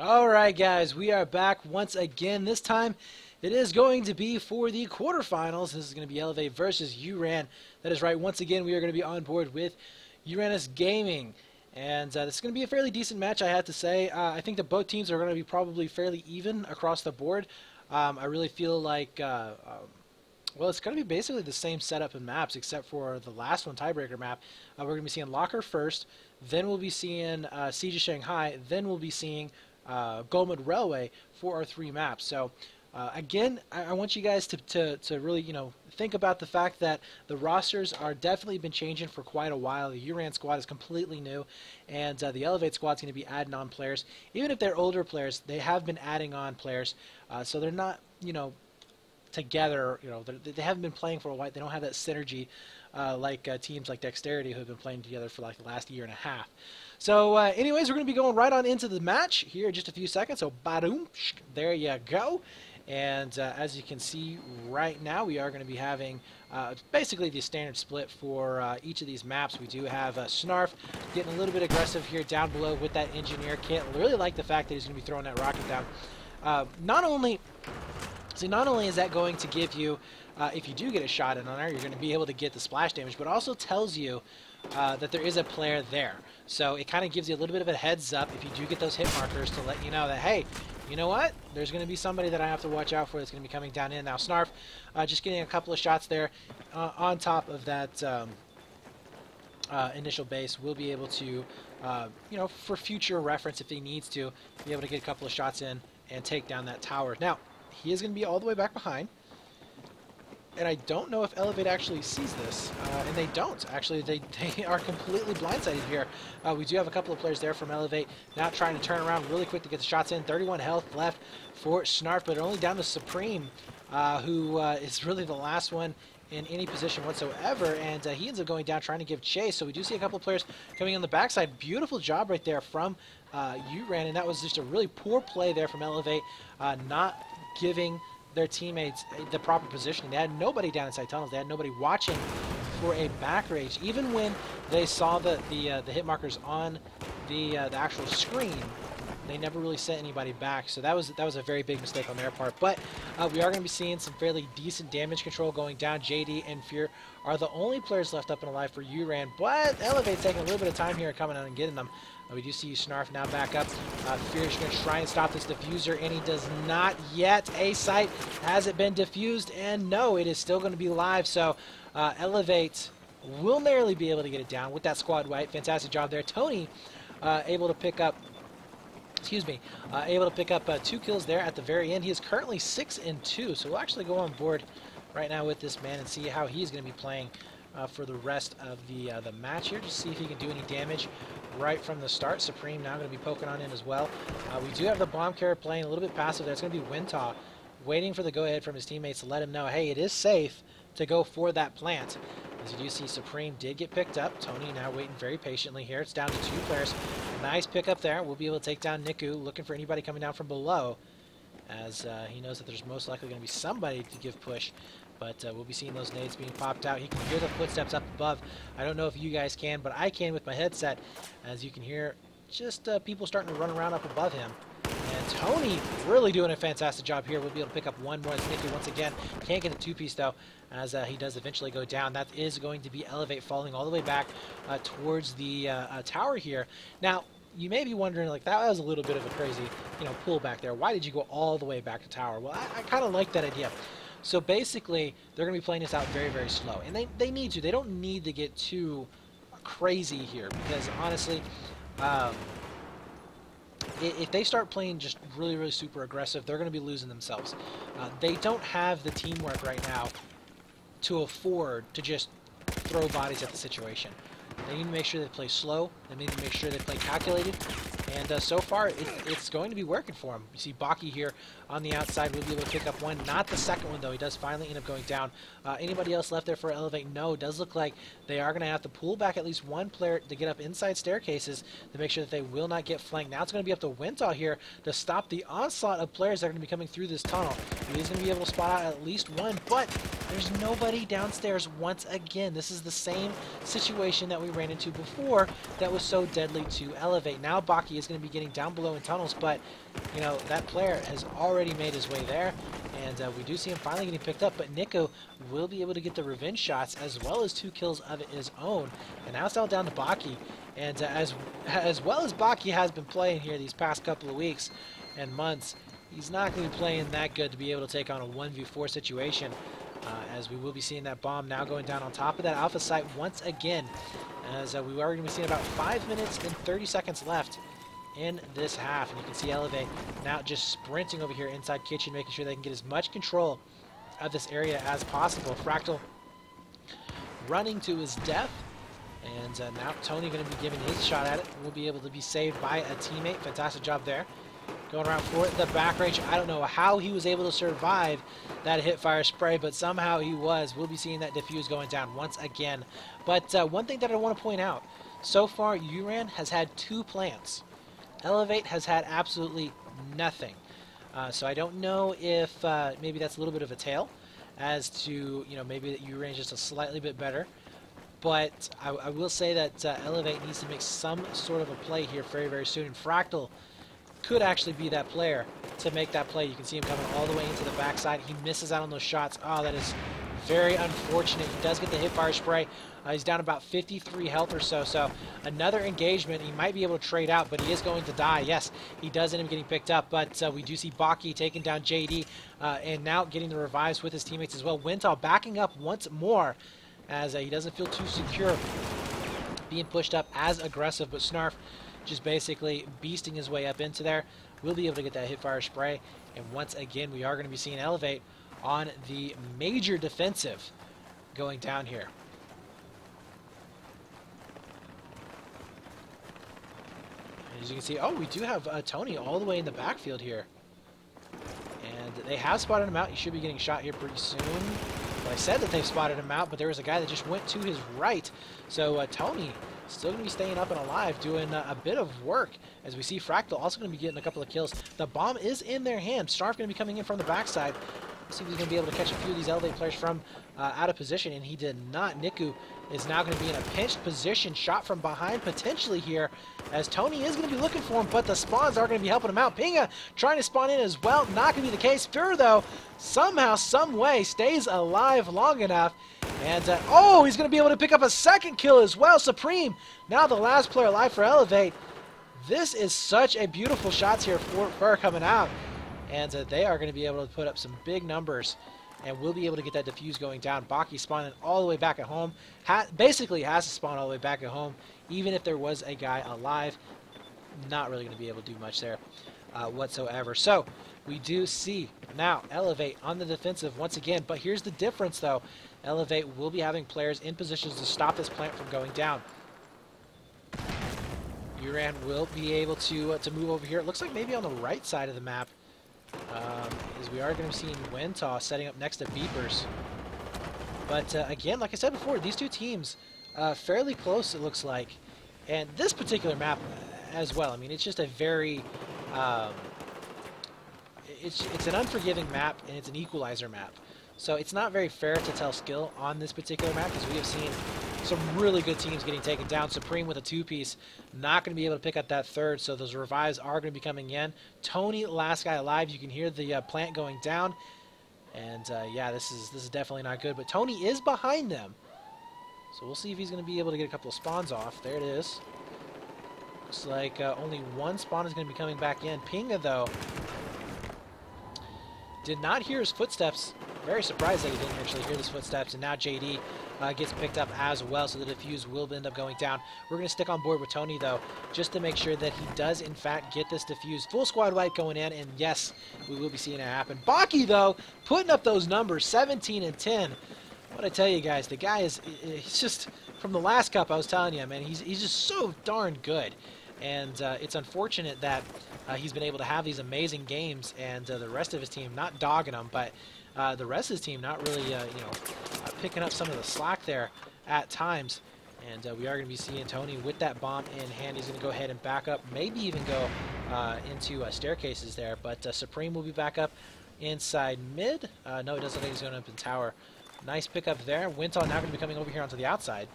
Alright guys, we are back once again. This time it is going to be for the quarterfinals. This is going to be eLevate versus Uran. That is right, once again we are going to be on board with Uranus Gaming. And this is going to be a fairly decent match, I have to say. I think that both teams are going to be probably fairly even across the board. I really feel like, well, it's going to be basically the same setup and maps except for the last one, tiebreaker map. We're going to be seeing Locker first, then we'll be seeing Siege of Shanghai, then we'll be seeing Goldmud Railway for our three maps. So again, I want you guys to really, think about the fact that the rosters are definitely been changing for quite a while. The Uran squad is completely new, and the eLevate squad is going to be adding on players. Even if they're older players, they have been adding on players, so they're not, together. They haven't been playing for a while. They don't have that synergy like teams like Dexterity who have been playing together for like the last year and a half. So anyways, we're going to be going right on into the match here in just a few seconds. So badoom, there you go. And as you can see right now, we are going to be having basically the standard split for each of these maps. We do have Snarf getting a little bit aggressive here down below with that engineer kit. Really like the fact that he's going to be throwing that rocket down. Not only is that going to give you, if you do get a shot in on her, you're going to be able to get the splash damage, but also tells you that there is a player there. So it kind of gives you a little bit of a heads up if you do get those hit markers to let you know that, hey, you know what? There's going to be somebody that I have to watch out for that's going to be coming down in. Now Snarf just getting a couple of shots there on top of that initial base. Will be able to, for future reference if he needs to, be able to get a couple of shots in and take down that tower. Now, he is going to be all the way back behind. And I don't know if eLevate actually sees this, and they don't. Actually, they are completely blindsided here. We do have a couple of players there from eLevate now trying to turn around really quick to get the shots in. 31 health left for Snarf, but only down to Supreme, who is really the last one in any position whatsoever, and he ends up going down trying to give chase. So we do see a couple of players coming on the backside. Beautiful job right there from Uran, and that was just a really poor play there from eLevate, not giving their teammates the proper positioning. They had nobody down inside tunnels. They had nobody watching for a back rage. Even when they saw the hit markers on the actual screen, they never really sent anybody back. So that was a very big mistake on their part. But we are going to be seeing some fairly decent damage control going down. JD and Fear are the only players left up and alive for Uran, but eLevate taking a little bit of time here coming out and getting them. We do see Snarf now back up. Fear is going to try and stop this diffuser, and he does not yet. A site hasn't been diffused, and no, it is still going to be live. So eLevate will narrowly be able to get it down with that squad wipe. Fantastic job there. Tony able to pick up. Able to pick up 2 kills there at the very end. He is currently 6-2, so we'll actually go on board right now with this man and see how he's going to be playing for the rest of the match here. Just see if he can do any damage right from the start. Supreme now going to be poking on in as well. We do have the bomb carrier playing a little bit passive there. It's going to be Wintaw waiting for the go-ahead from his teammates to let him know, hey, it is safe to go for that plant. As you do see, Supreme did get picked up. Tony now waiting very patiently here. It's down to 2 players. Nice pickup there. We'll be able to take down Niku, looking for anybody coming down from below, as he knows that there's most likely going to be somebody to give push. But we'll be seeing those nades being popped out. He can hear the footsteps up above. I don't know if you guys can, but I can with my headset. As you can hear, just people starting to run around up above him. And Tony really doing a fantastic job here. We'll be able to pick up one more. Nicky once again can't get the 2-piece though, as he does eventually go down. That is going to be eLevate falling all the way back towards the tower here. Now, you may be wondering, like, that was a little bit of a crazy, pull back there. Why did you go all the way back to tower? Well, I kind of like that idea. So basically, they're going to be playing this out very, very slow. And they need to. They don't need to get too crazy here, because honestly, if they start playing just really, really super aggressive, they're going to be losing themselves. They don't have the teamwork right now to afford to just throw bodies at the situation. They need to make sure they play slow. They need to make sure they play calculated. And so far, it's going to be working for him. You see Baki here on the outside. We'll be able to pick up one. Not the second one, though. He does finally end up going down. Anybody else left there for eLevate? No. It does look like they are going to have to pull back at least one player to get up inside staircases to make sure that they will not get flanked. Now it's going to be up to Wintaw here to stop the onslaught of players that are going to be coming through this tunnel. He's going to be able to spot out at least one, but There's nobody downstairs once again. This is the same situation that we ran into before that was so deadly to eLevate. Now Baki is going to be getting down below in tunnels, but, you know, that player has already made his way there, and we do see him finally getting picked up, but Nico will be able to get the revenge shots as well as 2 kills of his own, and now it's all down to Baki. And as well as Baki has been playing here these past couple of weeks and months, he's not going to be playing that good to be able to take on a 1v4 situation, as we will be seeing that bomb now going down on top of that alpha site once again, as we are going to be seeing about 5 minutes and 30 seconds left in this half. And you can see eLevate now just sprinting over here inside kitchen, making sure they can get as much control of this area as possible. Fractal running to his death. And now Tony going to be giving his shot at it. Will be able to be saved by a teammate. Fantastic job there. Going around for the back range. I don't know how he was able to survive that hit fire spray, but somehow he was. We'll be seeing that defuse going down once again. But one thing that I want to point out, so far Uran has had 2 plants. eLevate has had absolutely nothing. So I don't know if maybe that's a little bit of a tale as to, you know, maybe that Uran is just a slightly bit better. But I will say that eLevate needs to make some sort of a play here very, very soon. And Fractal could actually be that player to make that play. You can see him coming all the way into the backside. He misses out on those shots. Oh, that is very unfortunate. He does get the hip fire spray. He's down about 53 health or so. So another engagement. He might be able to trade out, but he is going to die. Yes, he does end up getting picked up. But we do see Baki taking down JD and now getting the revives with his teammates as well. Wintal backing up once more, as he doesn't feel too secure being pushed up as aggressive, but Snarf just basically beasting his way up into there. We'll be able to get that hip fire spray, and once again we are going to be seeing eLevate on the major defensive going down here. As you can see, oh, we do have Tony all the way in the backfield here, and they have spotted him out. He should be getting shot here pretty soon. Well, I said that they've spotted him out, but there was a guy that just went to his right. So Tony still going to be staying up and alive, doing a bit of work, as we see Fractal also going to be getting a couple of kills. The bomb is in their hand. Snarf going to be coming in from the backside. Let's see if he's going to be able to catch a few of these eLevate players from out of position, and he did not. Niku is now going to be in a pinched position, shot from behind potentially here, as Tony is going to be looking for him, but the spawns are going to be helping him out. Pinga trying to spawn in as well. Not going to be the case. Fur, though, somehow, some way, stays alive long enough. And, oh, he's going to be able to pick up a second kill as well. Supreme, now the last player alive for eLevate. This is such a beautiful shots here for Fur coming out. And they are going to be able to put up some big numbers. And we'll be able to get that defuse going down. Baki spawning all the way back at home. Basically has to spawn all the way back at home, even if there was a guy alive. Not really going to be able to do much there whatsoever. So we do see now eLevate on the defensive once again. But here's the difference, though. eLevate will be having players in positions to stop this plant from going down. Uran will be able to move over here. It looks like maybe on the right side of the map. As we are going to be seeing Wintal setting up next to Beepers. But again, like I said before, these two teams fairly close, it looks like. And this particular map as well. I mean, it's just a very... it's an unforgiving map, and it's an equalizer map. So it's not very fair to tell skill on this particular map, because we have seen some really good teams getting taken down. Supreme with a 2-piece, not going to be able to pick up that third, so those revives are going to be coming in. Tony, last guy alive. You can hear the plant going down, and yeah, this is definitely not good. But Tony is behind them, so we'll see if he's going to be able to get a couple of spawns off. There it is. Looks like only one spawn is going to be coming back in. Pinga, though, did not hear his footsteps. Very surprised that he didn't actually hear his footsteps, and now JD gets picked up as well, so the defuse will end up going down. We're going to stick on board with Tony, though, just to make sure that he does, in fact, get this defuse. Full squad wipe going in, and yes, we will be seeing it happen. Baki, though, putting up those numbers, 17 and 10. What I tell you guys, the guy he's just, from the last cup, I was telling you, man, he's just so darn good. And it's unfortunate that he's been able to have these amazing games, and the rest of his team not dogging him, but the rest of his team not really, picking up some of the slack there at times. And we are going to be seeing Tony with that bomb in hand. He's going to go ahead and back up, maybe even go into staircases there. But Supreme will be back up inside mid. No, it doesn't think he's going up in tower. Nice pickup there. Wintal now going to be coming over here onto the outside.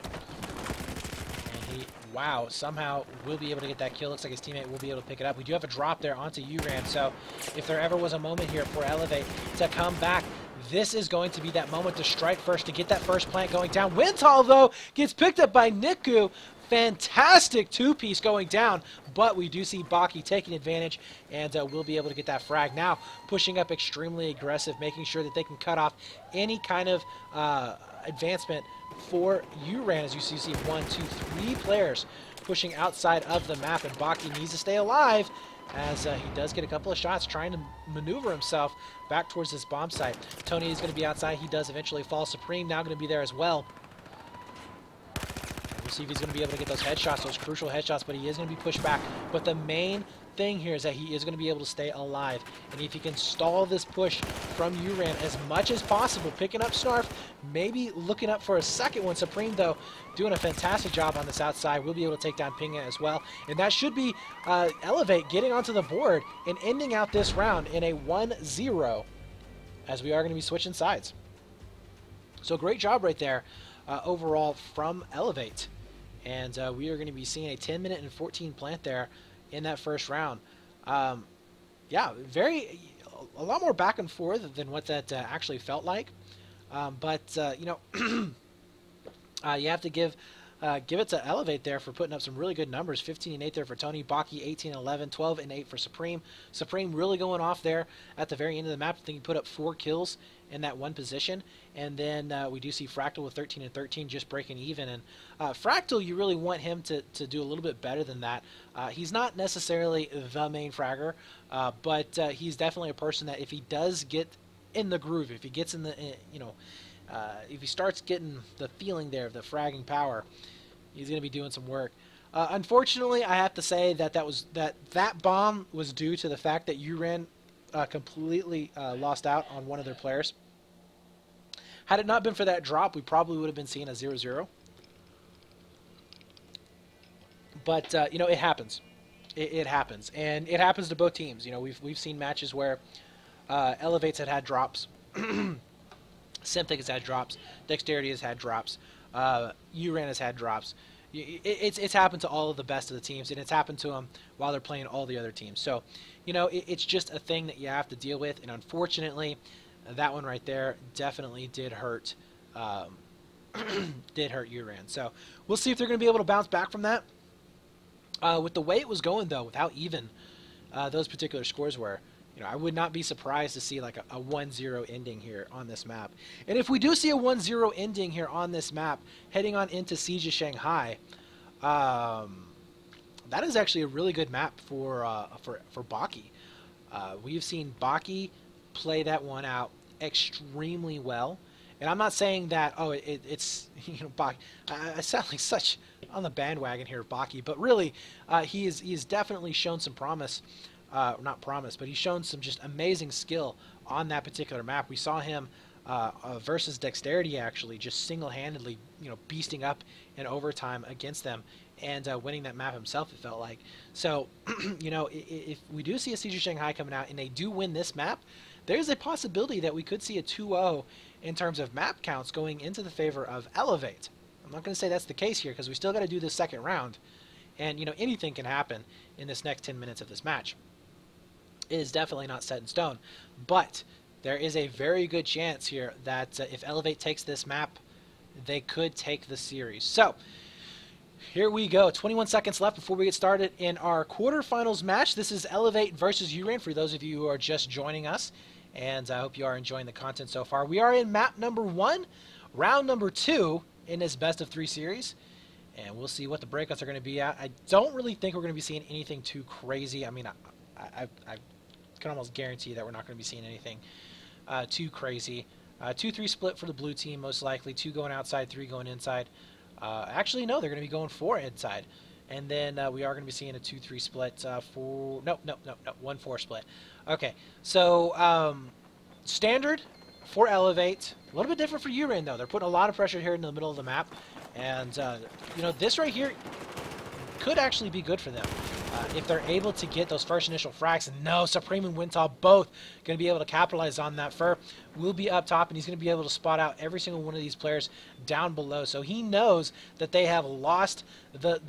And he, wow, somehow will be able to get that kill. Looks like his teammate will be able to pick it up. We do have a drop there onto Uran, so if there ever was a moment here for eLevate to come back, this is going to be that moment to strike first, to get that first plant going down. Wintal, though, gets picked up by Niku. Fantastic two-piece going down, but we do see Baki taking advantage, and we'll be able to get that frag. Now, pushing up extremely aggressive, making sure that they can cut off any kind of advancement for Uran. As you see 1, 2, 3 players pushing outside of the map, and Baki needs to stay alive, as he does get a couple of shots trying to maneuver himself back towards this bomb site. Tony is going to be outside. He does eventually fall. Supreme now going to be there as well. We'll see if he's going to be able to get those headshots, those crucial headshots, but he is going to be pushed back. But the main thing here is that he is going to be able to stay alive. And if he can stall this push from Uran as much as possible, picking up Snarf, maybe looking up for a second one. Supreme, though, doing a fantastic job on this outside. We'll be able to take down Pinga as well. And that should be eLevate getting onto the board and ending out this round in a 1-0, as we are going to be switching sides. So great job right there overall from eLevate. And we are going to be seeing a 10-minute and 14 plant there in that first round. Yeah, a lot more back and forth than what that actually felt like. But you know, you have to give it to eLevate there for putting up some really good numbers. 15 and 8 there for Tony. Baki 18 and 11, 12 and 8 for Supreme. Supreme really going off there at the very end of the map. I think he put up 4 kills in that one position. And then we do see Fractal with 13 and 13, just breaking even. And Fractal, you really want him to do a little bit better than that. He's not necessarily the main fragger, but he's definitely a person that if he does get in the groove, if he gets in the, you know, if he starts getting the feeling there of the fragging power, he's going to be doing some work. Unfortunately, I have to say that that bomb was due to the fact that Uran completely lost out on one of their players. Had it not been for that drop, we probably would have been seeing a 0-0. But you know, it happens. It happens, and it happens to both teams. You know, we've seen matches where eLevate's had drops. Synthic has had drops. Dexterity has had drops. Uran has had drops. It's happened to all of the best of the teams, and it's happened to them while they're playing all the other teams. So, you know, it's just a thing that you have to deal with, and unfortunately, that one right there definitely did hurt. Did hurt Uran. So we'll see if they're going to be able to bounce back from that. With the way it was going, though, with how even those particular scores were, you know, I would not be surprised to see like a 1-0 ending here on this map. And if we do see a 1-0 ending here on this map, heading on into Siege of Shanghai, that is actually a really good map for Baki. We've seen Baki play that one out extremely well. And I'm not saying that, oh, it's, you know, Baki. I sound like such on the bandwagon here, Baki, but really, he has definitely shown some promise. Not promise, but he's shown some just amazing skill on that particular map. We saw him versus Dexterity actually just single-handedly, you know, beasting up in overtime against them and winning that map himself, it felt like. So, you know, if we do see a Siege of Shanghai coming out and they do win this map, there's a possibility that we could see a 2-0 in terms of map counts going into the favor of eLevate. I'm not going to say that's the case here because we still got to do this second round. And, you know, anything can happen in this next 10 minutes of this match. It is definitely not set in stone. But there is a very good chance here that if eLevate takes this map, they could take the series. So, here we go. 21 seconds left before we get started in our quarterfinals match. This is eLevate versus Uran for those of you who are just joining us. And I hope you are enjoying the content so far. We are in map number 1, round number 2 in this best of 3 series. And we'll see what the breakouts are going to be at. I don't really think we're going to be seeing anything too crazy. I mean, I can almost guarantee that we're not going to be seeing anything too crazy. 2-3 split for the blue team, most likely. 2 going outside, 3 going inside. Actually, no, they're going to be going 4 inside. And then we are going to be seeing a 2-3 split for... No, 1-4 split. Okay, so standard for eLevate. A little bit different for Uran, though. They're putting a lot of pressure here in the middle of the map. And, you know, this right here could actually be good for them. if they're able to get those first initial frags. No, Supreme and Wintal both going to be able to capitalize on that. Fur will be up top, and he's going to be able to spot out every single one of these players down below. So he knows that they have lost the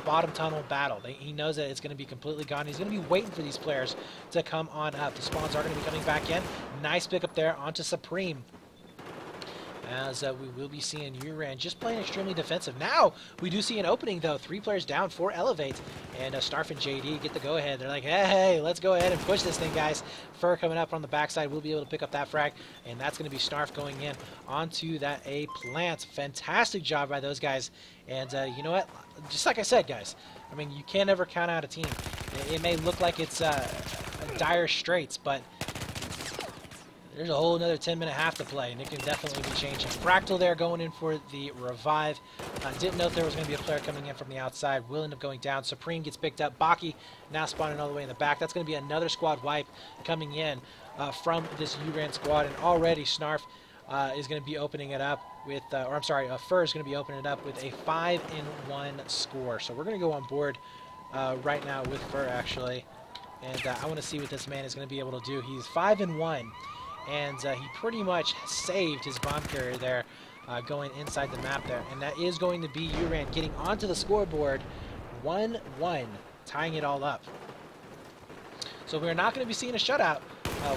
bottom tunnel battle. He knows that it's going to be completely gone. He's going to be waiting for these players to come on up. The spawns are going to be coming back in. Nice pick up there onto Supreme. As we will be seeing Uran just playing extremely defensive. Now, we do see an opening, though. 3 players down for eLevate. And Snarf and JD get the go-ahead. They're like, hey, let's go ahead and push this thing, guys. Fur coming up on the backside. We'll be able to pick up that frag. And that's going to be Snarf going in onto that A plant. Fantastic job by those guys. And you know what? Just like I said, guys, I mean, you can't ever count out a team. It may look like it's dire straits, but there's a whole another 10-minute half to play, and it can definitely be changing. Fractal there going in for the revive. Didn't know if there was going to be a player coming in from the outside. Will end up going down. Supreme gets picked up. Baki now spawning all the way in the back. That's going to be another squad wipe coming in from this Uran squad, and already Snarf is going to be opening it up with, or I'm sorry, Fur is going to be opening it up with a 5-1 score. So we're going to go on board right now with Fur, actually, and I want to see what this man is going to be able to do. He's 5-1. And he pretty much saved his bomb carrier there going inside the map there. And that is going to be Uran getting onto the scoreboard 1-1, tying it all up. So we're not going to be seeing a shutout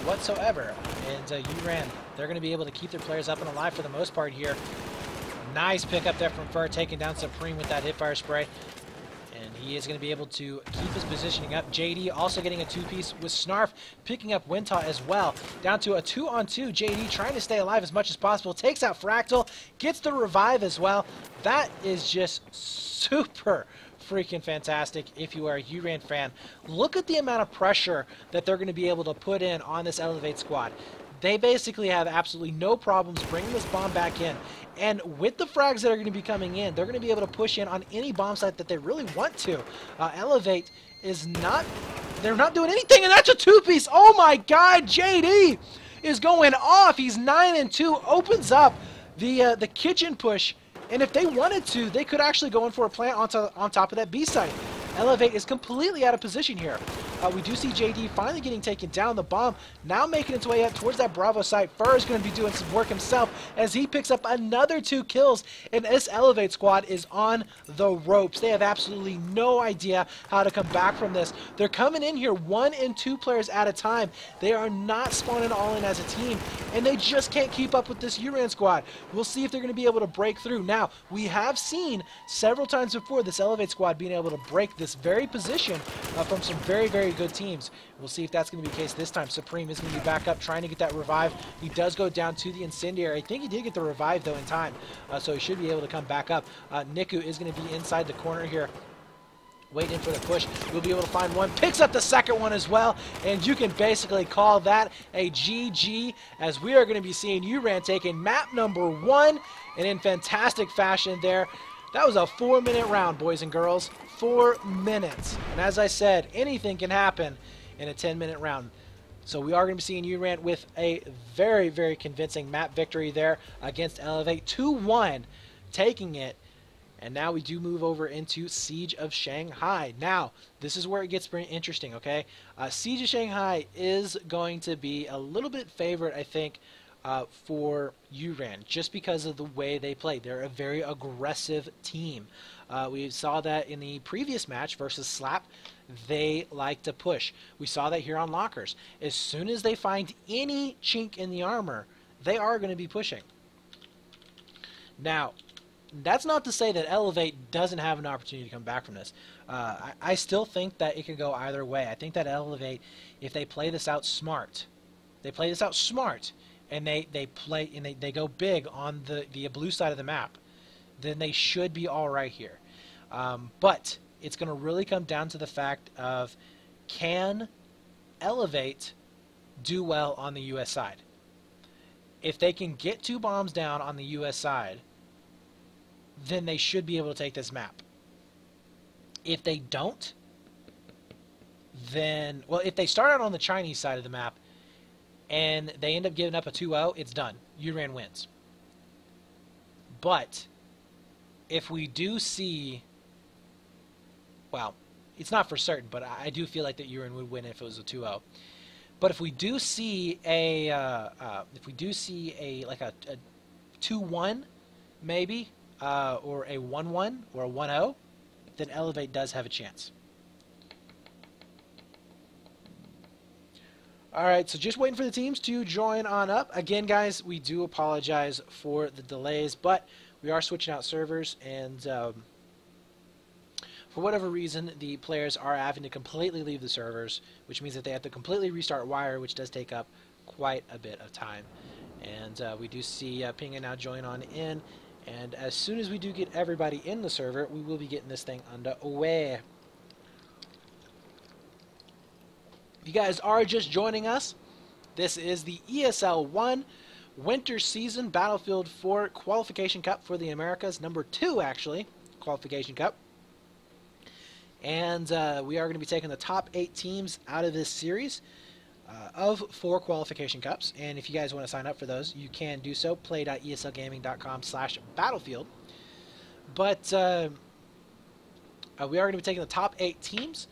whatsoever. And Uran, they're going to be able to keep their players up and alive for the most part here. Nice pick up there from Fur, taking down Supreme with that hipfire spray. And he is going to be able to keep his positioning up. JD also getting a 2-piece with Snarf, picking up Winta as well. Down to a 2-on-2. JD trying to stay alive as much as possible. Takes out Fractal, gets the revive as well. That is just super freaking fantastic if you are a Uran fan. Look at the amount of pressure that they're going to be able to put in on this eLevate squad. They basically have absolutely no problems bringing this bomb back in. And with the frags that are going to be coming in, they're going to be able to push in on any bomb site that they really want to. eLevate is not, they're not doing anything, and that's a 2-piece. Oh my God, JD is going off. He's 9-2, opens up the kitchen push. And if they wanted to, they could actually go in for a plant on top of that B site. eLevate is completely out of position here. We do see JD finally getting taken down. The bomb now making its way up towards that Bravo site. Fur is going to be doing some work himself as he picks up another 2 kills. And this eLevate squad is on the ropes. They have absolutely no idea how to come back from this. They're coming in here 1 and 2 players at a time. They are not spawning all in as a team, and they just can't keep up with this Uran squad. We'll see if they're going to be able to break through. Now, we have seen several times before this eLevate squad being able to break this very position from some very, very good teams. We'll see if that's going to be the case this time. Supreme is going to be back up trying to get that revive. He does go down to the incendiary. I think he did get the revive though in time, so he should be able to come back up. Niku is going to be inside the corner here, waiting for the push. We'll be able to find one. Picks up the second one as well, and you can basically call that a GG, as we are going to be seeing Uran taking map number 1, and in fantastic fashion there. That was a 4-minute round, boys and girls. 4 minutes. And as I said, anything can happen in a 10-minute round. So we are going to be seeing Uran with a very, very convincing map victory there against eLevate. 2-1, taking it. And now we do move over into Siege of Shanghai. Now, this is where it gets pretty interesting, okay? Siege of Shanghai is going to be a little bit favored, I think, for Uran, just because of the way they play. They're a very aggressive team. We saw that in the previous match versus Slap. They like to push. We saw that here on Lockers. As soon as they find any chink in the armor, they are going to be pushing. Now, that's not to say that eLevate doesn't have an opportunity to come back from this. I still think that it can go either way. I think that eLevate, if they play this out smart, and they play and they go big on the blue side of the map, then they should be all right here. But it's going to really come down to the fact of, can eLevate do well on the U.S. side? If they can get 2 bombs down on the U.S. side, then they should be able to take this map. If they don't, then, well, if they start out on the Chinese side of the map and they end up giving up a 2-0, it's done. Uran wins. But if we do see, well, it's not for certain, but I do feel like that Uran would win if it was a 2-0. But if we do see a like a 2-1 maybe, or a 1-1 or a 1-0, then eLevate does have a chance. All right, so just waiting for the teams to join on up. Again, guys, we do apologize for the delays, but we are switching out servers, and for whatever reason, the players are having to completely leave the servers, which means that they have to completely restart Wire, which does take up quite a bit of time. And we do see Pinga now join on in, and as soon as we do get everybody in the server, we will be getting this thing underway. If you guys are just joining us, this is the ESL One Winter Season Battlefield 4 Qualification Cup for the Americas, number 2 actually, Qualification Cup. And we are going to be taking the top 8 teams out of this series of 4 qualification cups. And if you guys want to sign up for those, you can do so. play.eslgaming.com/battlefield. But we are going to be taking the top 8 teams,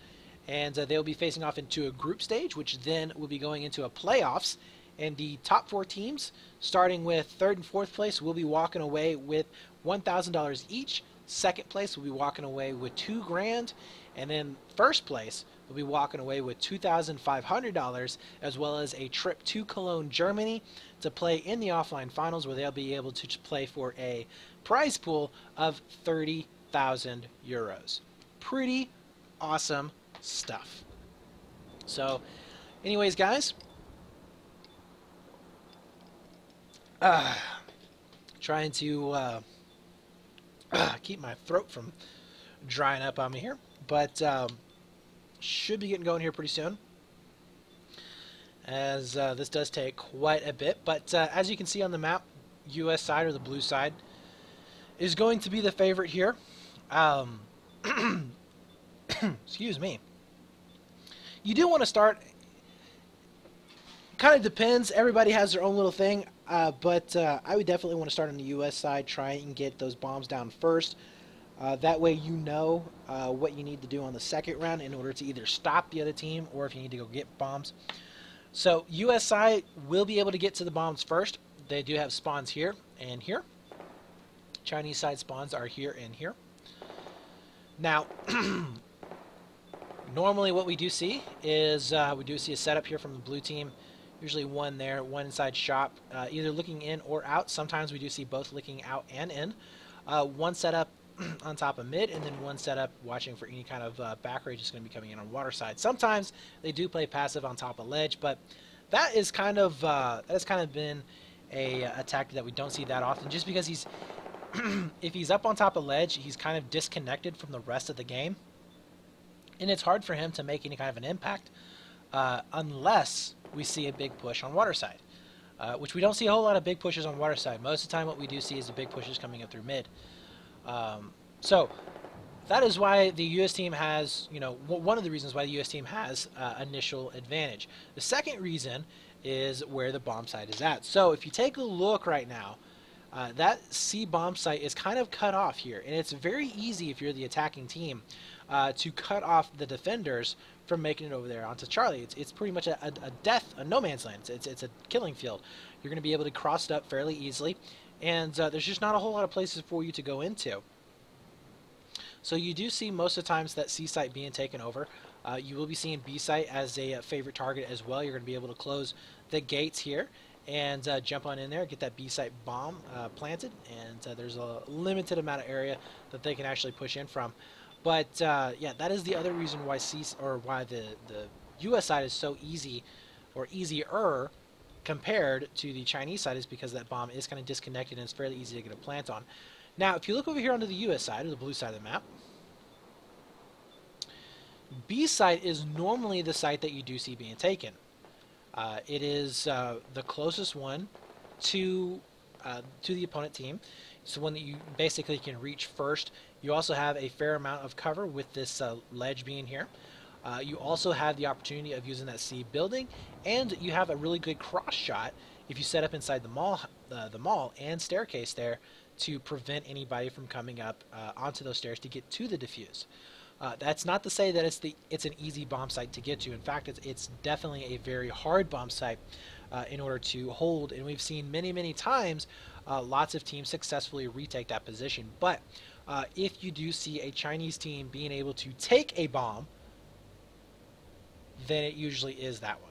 and they'll be facing off into a group stage, which then will be going into a playoffs. And the top 4 teams, starting with 3rd and 4th place, will be walking away with $1,000 each. 2nd place will be walking away with $2 grand, and then 1st place will be walking away with $2,500, as well as a trip to Cologne, Germany, to play in the offline finals, where they'll be able to play for a prize pool of 30,000 euros. Pretty awesome stuff. So, anyways, guys, trying to keep my throat from drying up on me here, but should be getting going here pretty soon, as this does take quite a bit. But as you can see on the map, US side, or the blue side, is going to be the favorite here. Excuse me. You do want to start, kind of depends, everybody has their own little thing, but I would definitely want to start on the US side, try and get those bombs down first. That way you know what you need to do on the 2nd round in order to either stop the other team, or if you need to go get bombs. So US side will be able to get to the bombs first. They do have spawns here and here. Chinese side spawns are here and here. Now, normally what we do see is we do see a setup here from the blue team. Usually one there, one inside shop, either looking in or out. Sometimes we do see both looking out and in. One setup on top of mid, and then one setup watching for any kind of back rage is going to be coming in on water side. Sometimes they do play passive on top of ledge, but that is kind of been a tactic that we don't see that often, just because he's if he's up on top of ledge, he's kind of disconnected from the rest of the game, and it's hard for him to make any kind of an impact unless we see a big push on water side, which we don't see a whole lot of big pushes on water side. Most of the time what we do see is the big pushes coming up through mid. So that is why the US team has, one of the reasons why the US team has initial advantage. The second reason is where the bomb site is at. So if you take a look right now, that C bomb site is kind of cut off here, and it's very easy if you're the attacking team to cut off the defenders from making it over there onto Charlie. It's pretty much a death, a no man's land. It's a killing field. You're going to be able to cross it up fairly easily, and there's just not a whole lot of places for you to go into. So you do see most of the times that C site being taken over. You will be seeing B site as a favorite target as well. You're going to be able to close the gates here and jump on in there, get that B site bomb planted, and there's a limited amount of area that they can actually push in from. But yeah, that is the other reason why why the US side is so easy, or easier compared to the Chinese side, is because that bomb is kind of disconnected and it's fairly easy to get a plant on. Now, if you look over here onto the US side, or the blue side of the map, B site is normally the site that you do see being taken. It is the closest one to the opponent team. It's the one that you basically can reach first. You also have a fair amount of cover with this ledge being here. You also have the opportunity of using that C building, and you have a really good cross shot if you set up inside the mall and staircase there to prevent anybody from coming up onto those stairs to get to the defuse. That's not to say that it's an easy bomb site to get to. In fact, it's definitely a very hard bomb site in order to hold, and we've seen many times lots of teams successfully retake that position. But if you do see a Chinese team being able to take a bomb, then it usually is that one.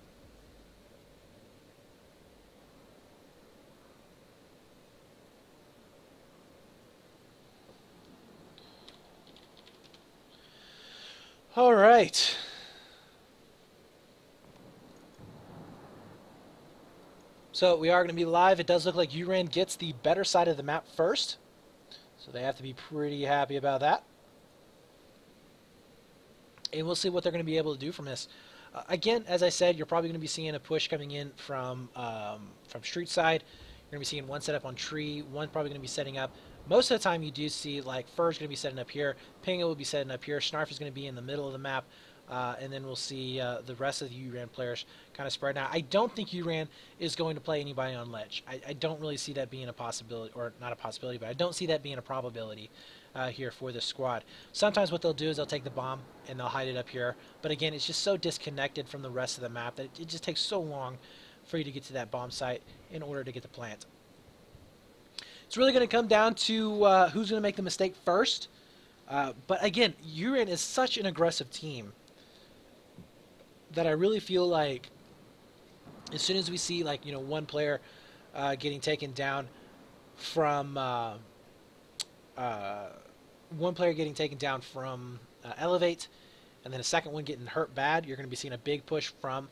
All right. So we are going to be live. It does look like Uran gets the better side of the map first. So they have to be pretty happy about that. And we'll see what they're going to be able to do from this. Again, as I said, you're probably going to be seeing a push coming in from street side. You're going to be seeing one set up on tree, one probably going to be setting up. Most of the time you do see, like, Fur's going to be setting up here, Pinga will be setting up here, Snarf is going to be in the middle of the map, and then we'll see the rest of the Uran players kind of spread out. I don't think Uran is going to play anybody on ledge. I don't really see that being a possibility, or not a possibility, but I don't see that being a probability here for this squad. Sometimes what they'll do is they'll take the bomb and they'll hide it up here, but again, it's just so disconnected from the rest of the map that it just takes so long for you to get to that bomb site in order to get the plant. It's really going to come down to who's going to make the mistake first. But again, Uran is such an aggressive team that I really feel like as soon as we see, like, you know, one player getting taken down from eLevate, and then a second one getting hurt bad, you're going to be seeing a big push from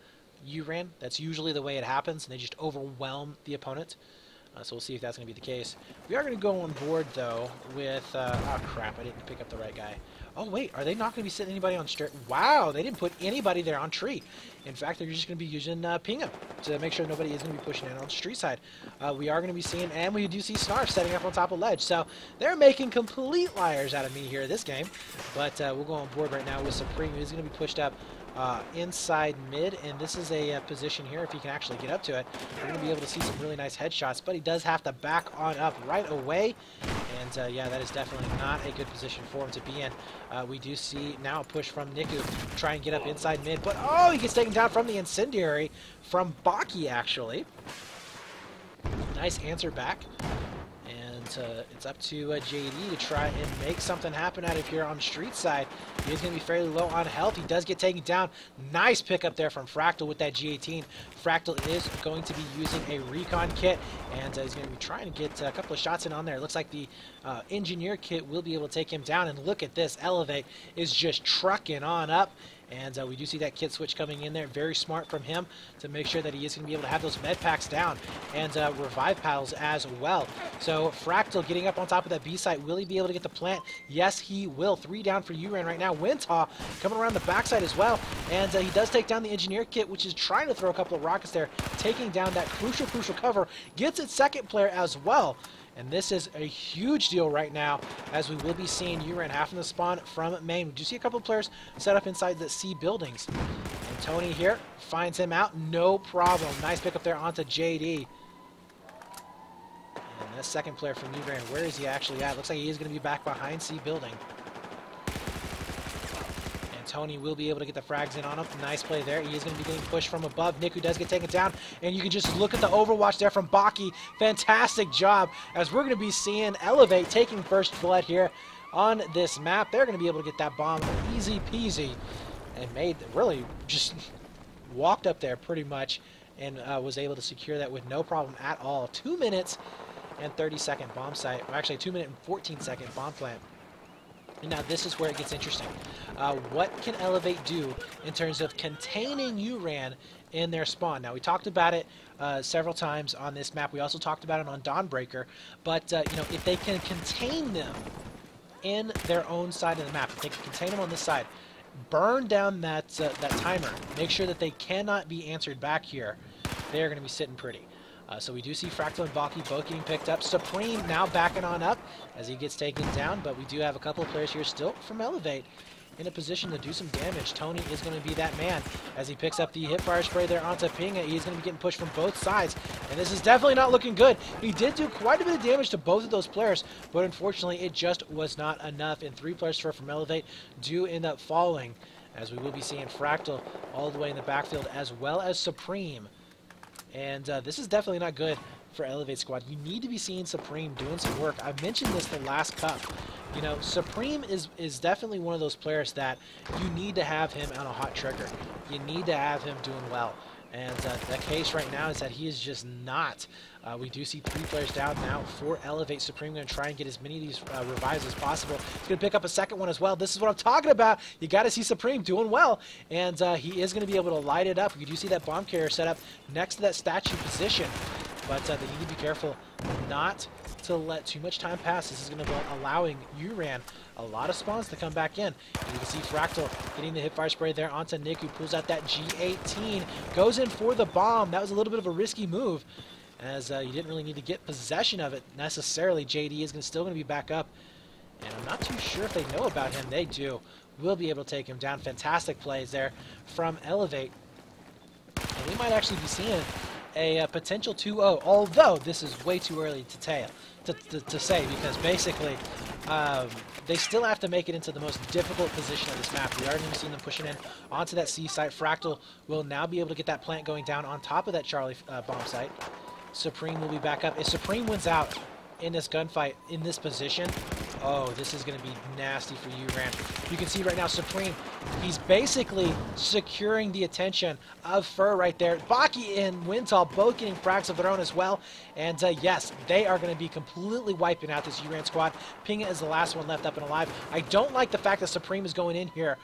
Uran. That's usually the way it happens, and they just overwhelm the opponent. So we'll see if that's going to be the case. We are going to go on board, though, with... oh, crap, I didn't pick up the right guy. Oh, wait, are they not going to be sitting anybody on straight? Wow, they didn't put anybody there on tree. In fact, they're just going to be using Pinga to make sure nobody is going to be pushing in on street side. We are going to be seeing, and we do see Snarf setting up on top of ledge. So they're making complete liars out of me here this game. But we'll go on board right now with Supreme, who's going to be pushed up inside mid, and this is a position here, if he can actually get up to it, we're going to be able to see some really nice headshots, but he does have to back on up right away, and yeah, that is definitely not a good position for him to be in. We do see now a push from Niku, try and get up inside mid, but oh, he gets taken down from the incendiary from Baki, actually. Nice answer back. It's up to JD to try and make something happen out of here on street side. He's going to be fairly low on health. He does get taken down. Nice pickup there from Fractal with that G18. Fractal is going to be using a recon kit, and he's going to be trying to get a couple of shots in on there. It looks like the engineer kit will be able to take him down, and look at this. eLevate is just trucking on up. And we do see that kit switch coming in there. Very smart from him to make sure that he is going to be able to have those med packs down and revive paddles as well. So Fractal getting up on top of that B site. Will he be able to get the plant? Yes, he will. 3 down for Uran right now. Wintaw coming around the backside as well. And he does take down the engineer kit, which is trying to throw a couple of rockets there, taking down that crucial cover. Gets its second player as well. And this is a huge deal right now, as we will be seeing Uran half in the spawn from main. We do see a couple of players set up inside the C buildings. And Tony here finds him out, no problem. Nice pick up there onto JD. And this second player from Uran, where is he actually at? Looks like he is going to be back behind C building. Tony will be able to get the frags in on him. Nice play there. He is going to be getting pushed from above. Niku does get taken down, and you can just look at the overwatch there from Baki. Fantastic job, as we're going to be seeing eLevate taking first blood here on this map. They're going to be able to get that bomb easy peasy, and really just walked up there pretty much, and was able to secure that with no problem at all. 2 minutes and 30-second bomb site, or actually 2 minute and 14-second bomb plant. And now this is where it gets interesting. What can eLevate do in terms of containing Uran in their spawn? Now, we talked about it several times on this map. We also talked about it on Dawnbreaker. But, you know, if they can contain them in their own side of the map, if they can contain them on this side, burn down that timer, make sure that they cannot be answered back here, they're going to be sitting pretty. So we do see Fractal and Baki both getting picked up. Supreme now backing on up as he gets taken down, but we do have a couple of players here still from eLevate. in a position to do some damage. Tony is going to be that man as he picks up the hipfire spray there onto Pinga. He's going to be getting pushed from both sides, and this is definitely not looking good. He did do quite a bit of damage to both of those players, but unfortunately it just was not enough, and 3 players from eLevate do end up falling, as we will be seeing Fractal all the way in the backfield, as well as Supreme. And this is definitely not good for eLevate squad. You need to be seeing Supreme doing some work. I mentioned this the last cup. You know, Supreme is definitely one of those players that you need to have him on a hot trigger. You need to have him doing well. And the case right now is that he is just not. We do see 3 players down now for eLevate. Supreme going to try and get as many of these revives as possible. He's going to pick up a second one as well. This is what I'm talking about. You got to see Supreme doing well. And he is going to be able to light it up. You do see that bomb carrier set up next to that statue position. But they need to be careful not to let too much time pass. This is going to be allowing Uran a lot of spawns to come back in. And you can see Fractal getting the hipfire spray there onto Nick, who pulls out that G18. Goes in for the bomb. That was a little bit of a risky move, as you didn't really need to get possession of it necessarily. JD is still going to be back up. And I'm not too sure if they know about him. They do. We'll be able to take him down. Fantastic plays there from eLevate. And we might actually be seeing a potential 2-0, although this is way too early to say, because basically they still have to make it into the most difficult position of this map. We already seen them pushing in onto that C site. Fractal will now be able to get that plant going down on top of that Charlie bomb site. Supreme will be back up. If Supreme wins out in this gunfight in this position, oh, this is going to be nasty for Uran. You can see right now Supreme, he's basically securing the attention of Fur right there. Baki and Wintal both getting frags of their own as well. And yes, they are going to be completely wiping out this Uran squad. Pinga is the last one left up and alive. I don't like the fact that Supreme is going in here.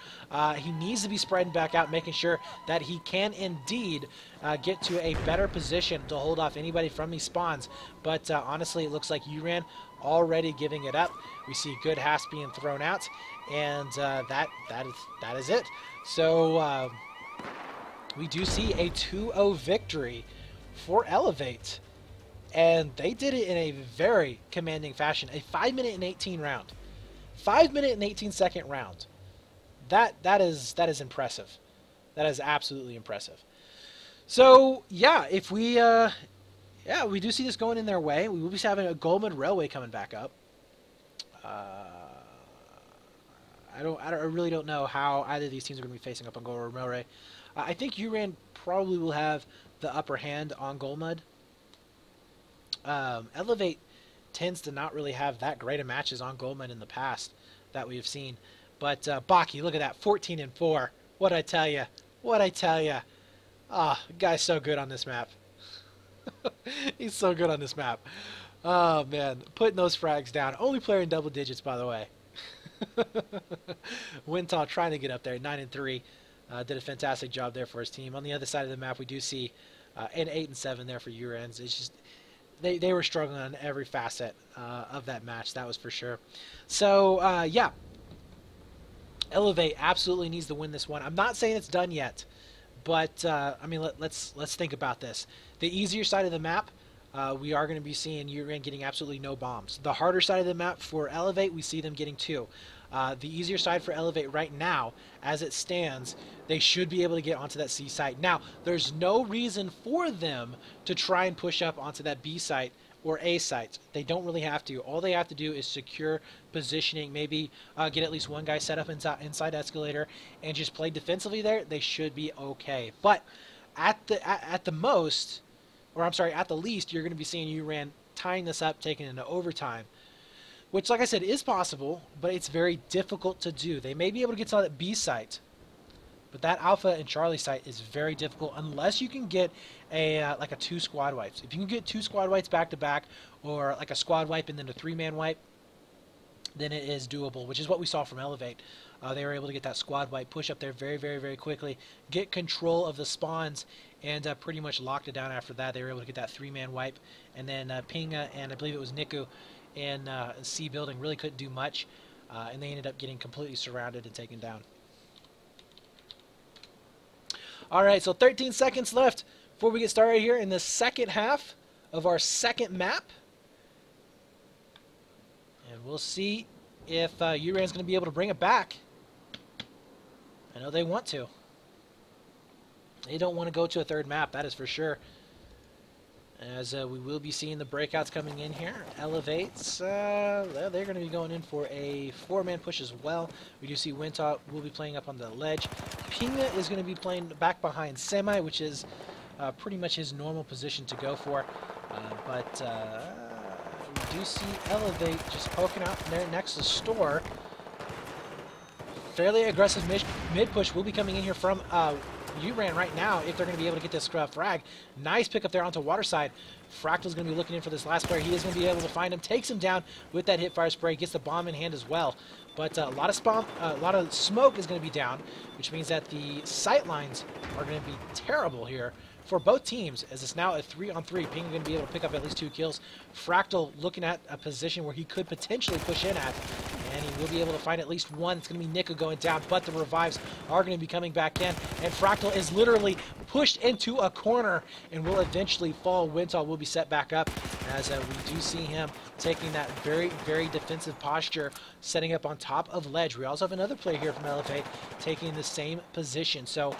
He needs to be spreading back out, making sure that he can indeed get to a better position to hold off anybody from these spawns. But honestly, it looks like Uran already giving it up. We see good Has being thrown out, and that is it. So we do see a 2-0 victory for eLevate, and they did it in a very commanding fashion. A 5-minute and 18 round, 5-minute and 18-second round. That is impressive. That is absolutely impressive. So yeah, if we yeah, we do see this going in their way. We will be having a Goldman Railway coming back up. I really don't know how either of these teams are going to be facing up on Goldman Railway. I think Uran probably will have the upper hand on Goldmud. eLevate tends to not really have that great of matches on Goldmud in the past that we have seen. But Baki, look at that, 14-4. What'd I tell you? What'd I tell you? Ah, oh, guy's so good on this map. He's so good on this map. Oh, man. Putting those frags down. Only player in double digits, by the way. Wintal trying to get up there, 9-3. Did a fantastic job there for his team. On the other side of the map, we do see an 8-7 there for Urans. It's just they were struggling on every facet of that match. That was for sure. So, yeah. eLevate absolutely needs to win this one. I'm not saying it's done yet. But, I mean, let's think about this. The easier side of the map, we are going to be seeing Uran getting absolutely no bombs. The harder side of the map for eLevate, we see them getting 2. The easier side for eLevate right now, as it stands, they should be able to get onto that C site. Now, there's no reason for them to try and push up onto that B site or A site. They don't really have to. All they have to do is secure positioning, maybe get at least one guy set up inside escalator and just play defensively there. They should be okay. But at the most, or I'm sorry, at the least, you're going to be seeing Uran tying this up, taking it into overtime, which, like I said, is possible, but it's very difficult to do. They may be able to get to that B site, but that Alpha and Charlie site is very difficult unless you can get a like a 2 squad wipes. If you can get 2 squad wipes back to back, or like a squad wipe and then a 3-man wipe, then it is doable, which is what we saw from eLevate. They were able to get that squad wipe, push up there very, very, very quickly, get control of the spawns, and pretty much locked it down after that. They were able to get that 3-man wipe, and then Pinga and I believe it was Niku in C building really couldn't do much, and they ended up getting completely surrounded and taken down. Alright, so 13 seconds left before we get started here in the second half of our second map. And we'll see if Uran's going to be able to bring it back. I know they want to. They don't want to go to a third map, that is for sure. As we will be seeing the breakouts coming in here. eLevate's, they're going to be going in for a 4-man push as well. We do see Wintop will be playing up on the ledge. Pinga is going to be playing back behind Semi, which is pretty much his normal position to go for. But we do see eLevate just poking out there next to the store. Fairly aggressive mid-push will be coming in here from Uran right now if they're going to be able to get this frag. Nice pick up there onto Waterside. Fractal's going to be looking in for this last player. He is going to be able to find him, takes him down with that hipfire spray, gets the bomb in hand as well. But a lot of smoke is going to be down, which means that the sight lines are going to be terrible here for both teams, as it's now a 3-on-3. Ping going to be able to pick up at least 2 kills. Fractal looking at a position where he could potentially push in at, and he will be able to find at least one. It's going to be Nico going down, but the revives are going to be coming back in, and Fractal is literally pushed into a corner and will eventually fall. Wintall will be set back up, as we do see him taking that very, very defensive posture, setting up on top of ledge. We also have another player here from eLevate taking the same position. So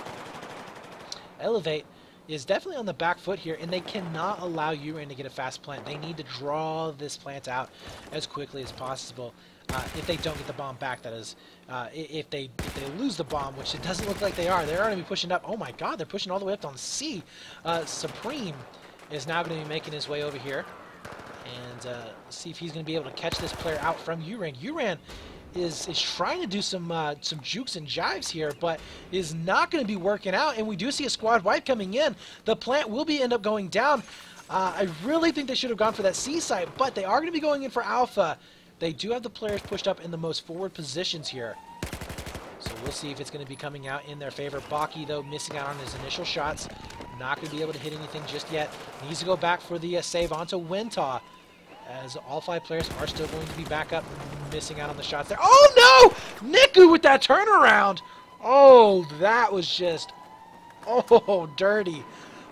eLevate is definitely on the back foot here, and they cannot allow Uran to get a fast plant. They need to draw this plant out as quickly as possible. If they don't get the bomb back, that is. If they lose the bomb, which it doesn't look like they are, they're going to be pushing up. Oh my god, they're pushing all the way up on C. Supreme is now going to be making his way over here, and see if he's going to be able to catch this player out from Uran. Uran is trying to do some jukes and jives here, but is not going to be working out, and we do see a squad wipe coming in. The plant will end up going down. I really think they should have gone for that C site, but they are going to be going in for Alpha. They do have the players pushed up in the most forward positions here, so we'll see if it's going to be coming out in their favor. Baki, though, missing out on his initial shots. Not going to be able to hit anything just yet. Needs to go back for the save onto Wintah, as all 5 players are still going to be back up, missing out on the shots there. Oh no! Niku with that turnaround! Oh, that was just, dirty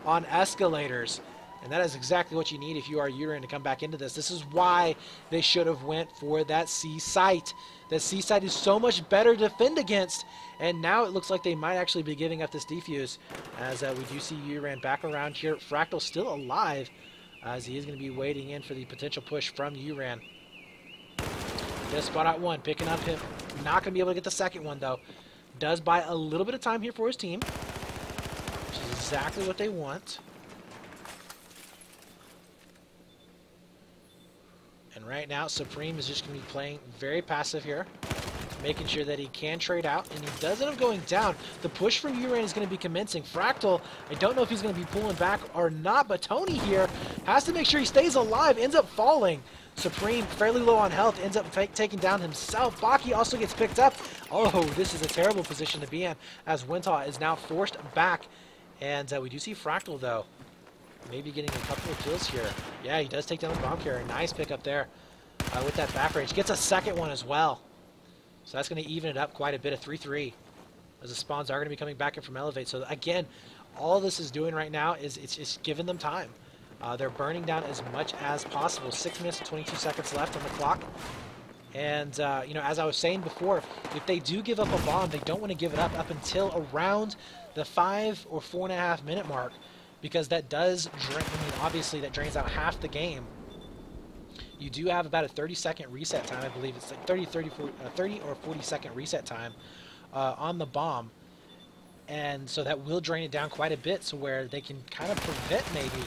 on escalators. And that is exactly what you need if you are Uran to come back into this. This is why they should have went for that C site. That C site is so much better to defend against, and now it looks like they might actually be giving up this defuse, as we do see Uran back around here. Fractal still alive, as he is going to be waiting in for the potential push from Uran. Get a spot out one, picking up him. Not going to be able to get the second one, though. Does buy a little bit of time here for his team, which is exactly what they want. And right now, Supreme is just going to be playing very passive here, making sure that he can trade out, and he does end up going down. The push from Uran is going to be commencing. Fractal, I don't know if he's going to be pulling back or not, but Tony here has to make sure he stays alive, ends up falling. Supreme, fairly low on health, ends up taking down himself. Baki also gets picked up. Oh, this is a terrible position to be in, as Wintah is now forced back. And we do see Fractal, though, maybe getting a couple of kills here. Yeah, he does take down the bomb carrier. Nice pick up there with that back range. Gets a second one as well. So that's going to even it up quite a bit, of 3-3, as the spawns are going to be coming back in from eLevate. So again, all this is doing right now is it's just giving them time. They're burning down as much as possible. 6 minutes and 22 seconds left on the clock. And, you know, as I was saying before, if they do give up a bomb, they don't want to give it up until around the 5 or 4.5 minute mark, because that does drain, I mean, obviously that drains out half the game. You do have about a 30-second reset time, I believe. It's like 30 or 40-second reset time on the bomb. And so that will drain it down quite a bit, so where they can kind of prevent maybe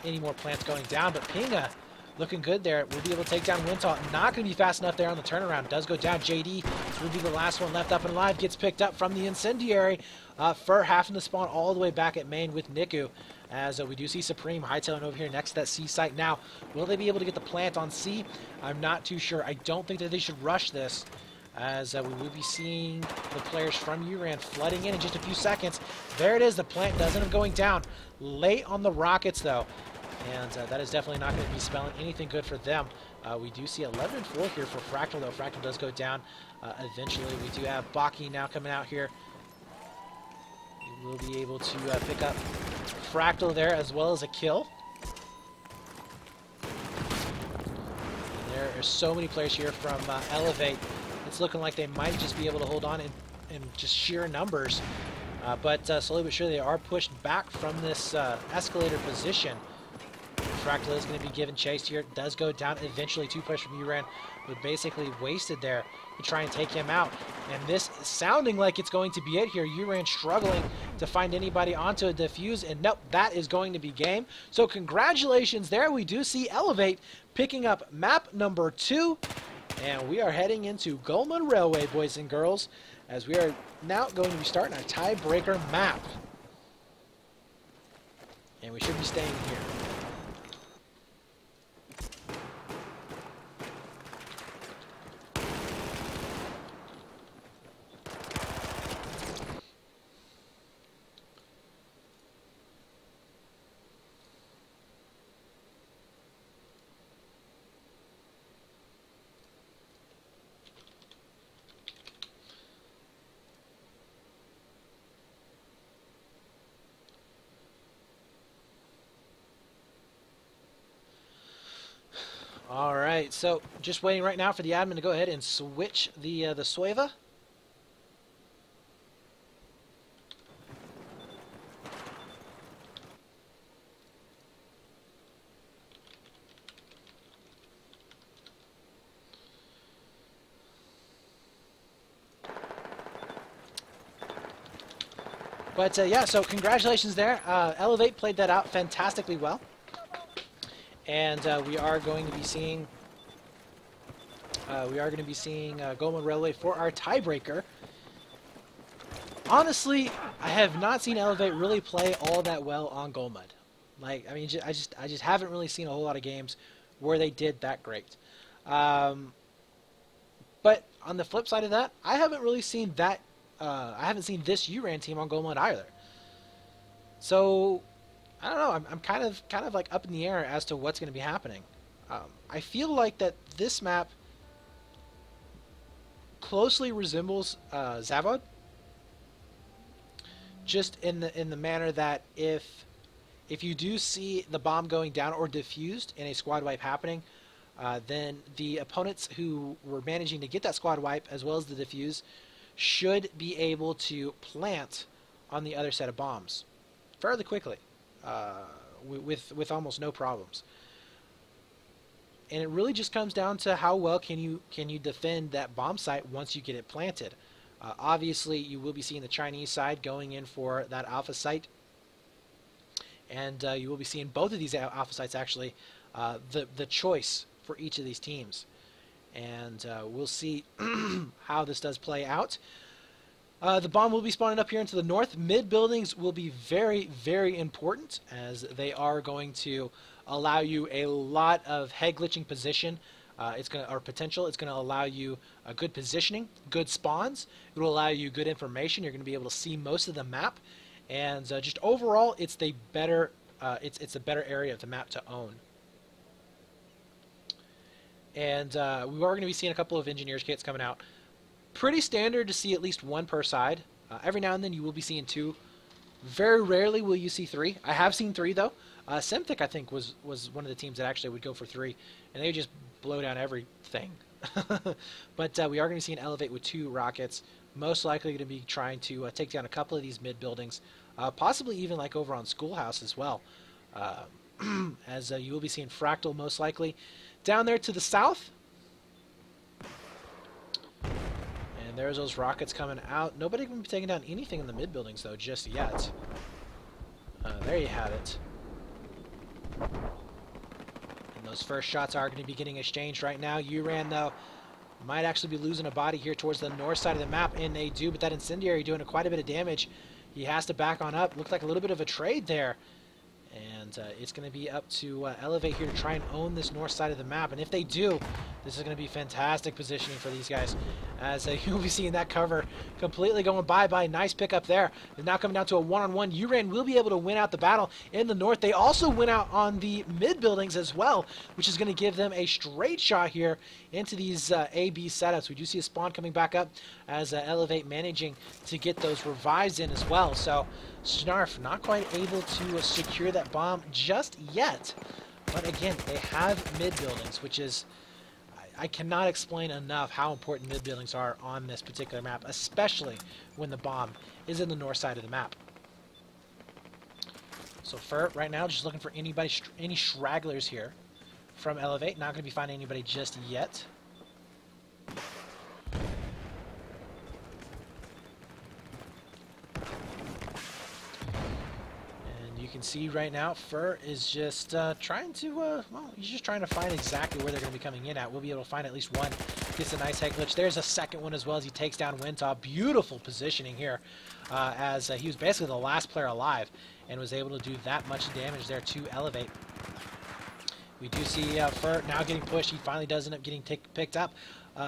any more plants going down. But Pinga looking good there. Will be able to take down Wintah. Not going to be fast enough there on the turnaround. Does go down. JD will be the last one left up and alive. Gets picked up from the incendiary for half in the spawn all the way back at main with Niku. As we do see Supreme hightailing over here next to that C site. Now, will they be able to get the plant on C? I'm not too sure. I don't think that they should rush this, as we will be seeing the players from Uran flooding in just a few seconds. There it is. The plant does end up going down. Late on the rockets, though. And that is definitely not going to be spelling anything good for them. We do see 11-4 here for Fractal, though. Fractal does go down eventually. We do have Baki now coming out here. He will be able to pick up Fractal there, as well as a kill. And there are so many players here from eLevate. It's looking like they might just be able to hold on. And in just sheer numbers. But slowly but surely they are pushed back from this escalator position. Fractal is going to be given chase here. It does go down eventually. 2 players from Uran were basically wasted there to try and take him out. And this is sounding like it's going to be it here. Uran struggling to find anybody onto a defuse, and nope, that is going to be game. So congratulations there. We do see eLevate picking up map number 2, and we are heading into Goldman Railway, boys and girls, as we are now going to be starting our tiebreaker map. And we should be staying here. All right, so just waiting right now for the admin to go ahead and switch the Sueva. But yeah, so congratulations there. eLevate played that out fantastically well. And we are going to be seeing Goldman Railway for our tiebreaker. Honestly, I have not seen eLevate really play all that well on Goldman. Like, I mean, I just haven't really seen a whole lot of games where they did that great. But on the flip side of that, I haven't really seen that. I haven't seen this Uran team on Goldman either. So I don't know. I'm kind of like up in the air as to what's going to be happening. I feel like that this map closely resembles Zavod, just in the manner that if you do see the bomb going down or diffused in a squad wipe happening, then the opponents who were managing to get that squad wipe as well as the defuse should be able to plant on the other set of bombs fairly quickly. With almost no problems, and it really just comes down to how well can you defend that bomb site once you get it planted. Obviously, you will be seeing the Chinese side going in for that alpha site, and you will be seeing both of these alpha sites actually, the choice for each of these teams, and we'll see how this does play out. The bomb will be spawning up here into the north. Mid buildings will be very, very important, as they are going to allow you a lot of head glitching position. Potential. It's going to allow you a good positioning, good spawns. It will allow you good information. You're going to be able to see most of the map, and just overall, it's the better. It's a better area of the map to own. And we are going to be seeing a couple of engineers kits coming out. Pretty standard to see at least 1 per side. Every now and then you will be seeing 2. Very rarely will you see 3. I have seen 3 though. Semthic I think was one of the teams that actually would go for 3, and they just blow down everything. But we are going to see an eLevate with 2 rockets. Most likely going to be trying to take down a couple of these mid buildings, possibly even like over on Schoolhouse as well. As you will be seeing Fractal most likely down there to the south. And there's those rockets coming out. Nobody can be taking down anything in the mid buildings though just yet. There you have it. And those first shots are going to be getting exchanged right now. Uran though might actually be losing a body here towards the north side of the map, and they do, but that incendiary doing quite a bit of damage. He has to back on up. Looked like a little bit of a trade there. And it's going to be up to eLevate here to try and own this north side of the map. And if they do, this is going to be fantastic positioning for these guys. As you'll be seeing that cover completely going bye-bye. Nice pickup there. They're now coming down to a one-on-one. Uran will be able to win out the battle in the north. They also win out on the mid buildings as well, which is going to give them a straight shot here into these A-B setups. We do see a spawn coming back up as eLevate managing to get those revives in as well. So Snarf not quite able to secure that bomb just yet. But again, they have mid buildings, which is, I cannot explain enough how important mid buildings are on this particular map, especially when the bomb is in the north side of the map. So Fur, right now, just looking for any stragglers here from eLevate. Not going to be finding anybody just yet. And you can see right now, Fur is just trying to, well, he's just trying to find exactly where they're going to be coming in at. We'll be able to find at least one. Gets a nice head glitch. There's a second one as well as he takes down Windtop. Beautiful positioning here, as he was basically the last player alive and was able to do that much damage there to eLevate. We do see Fur now getting pushed. He finally does end up getting picked up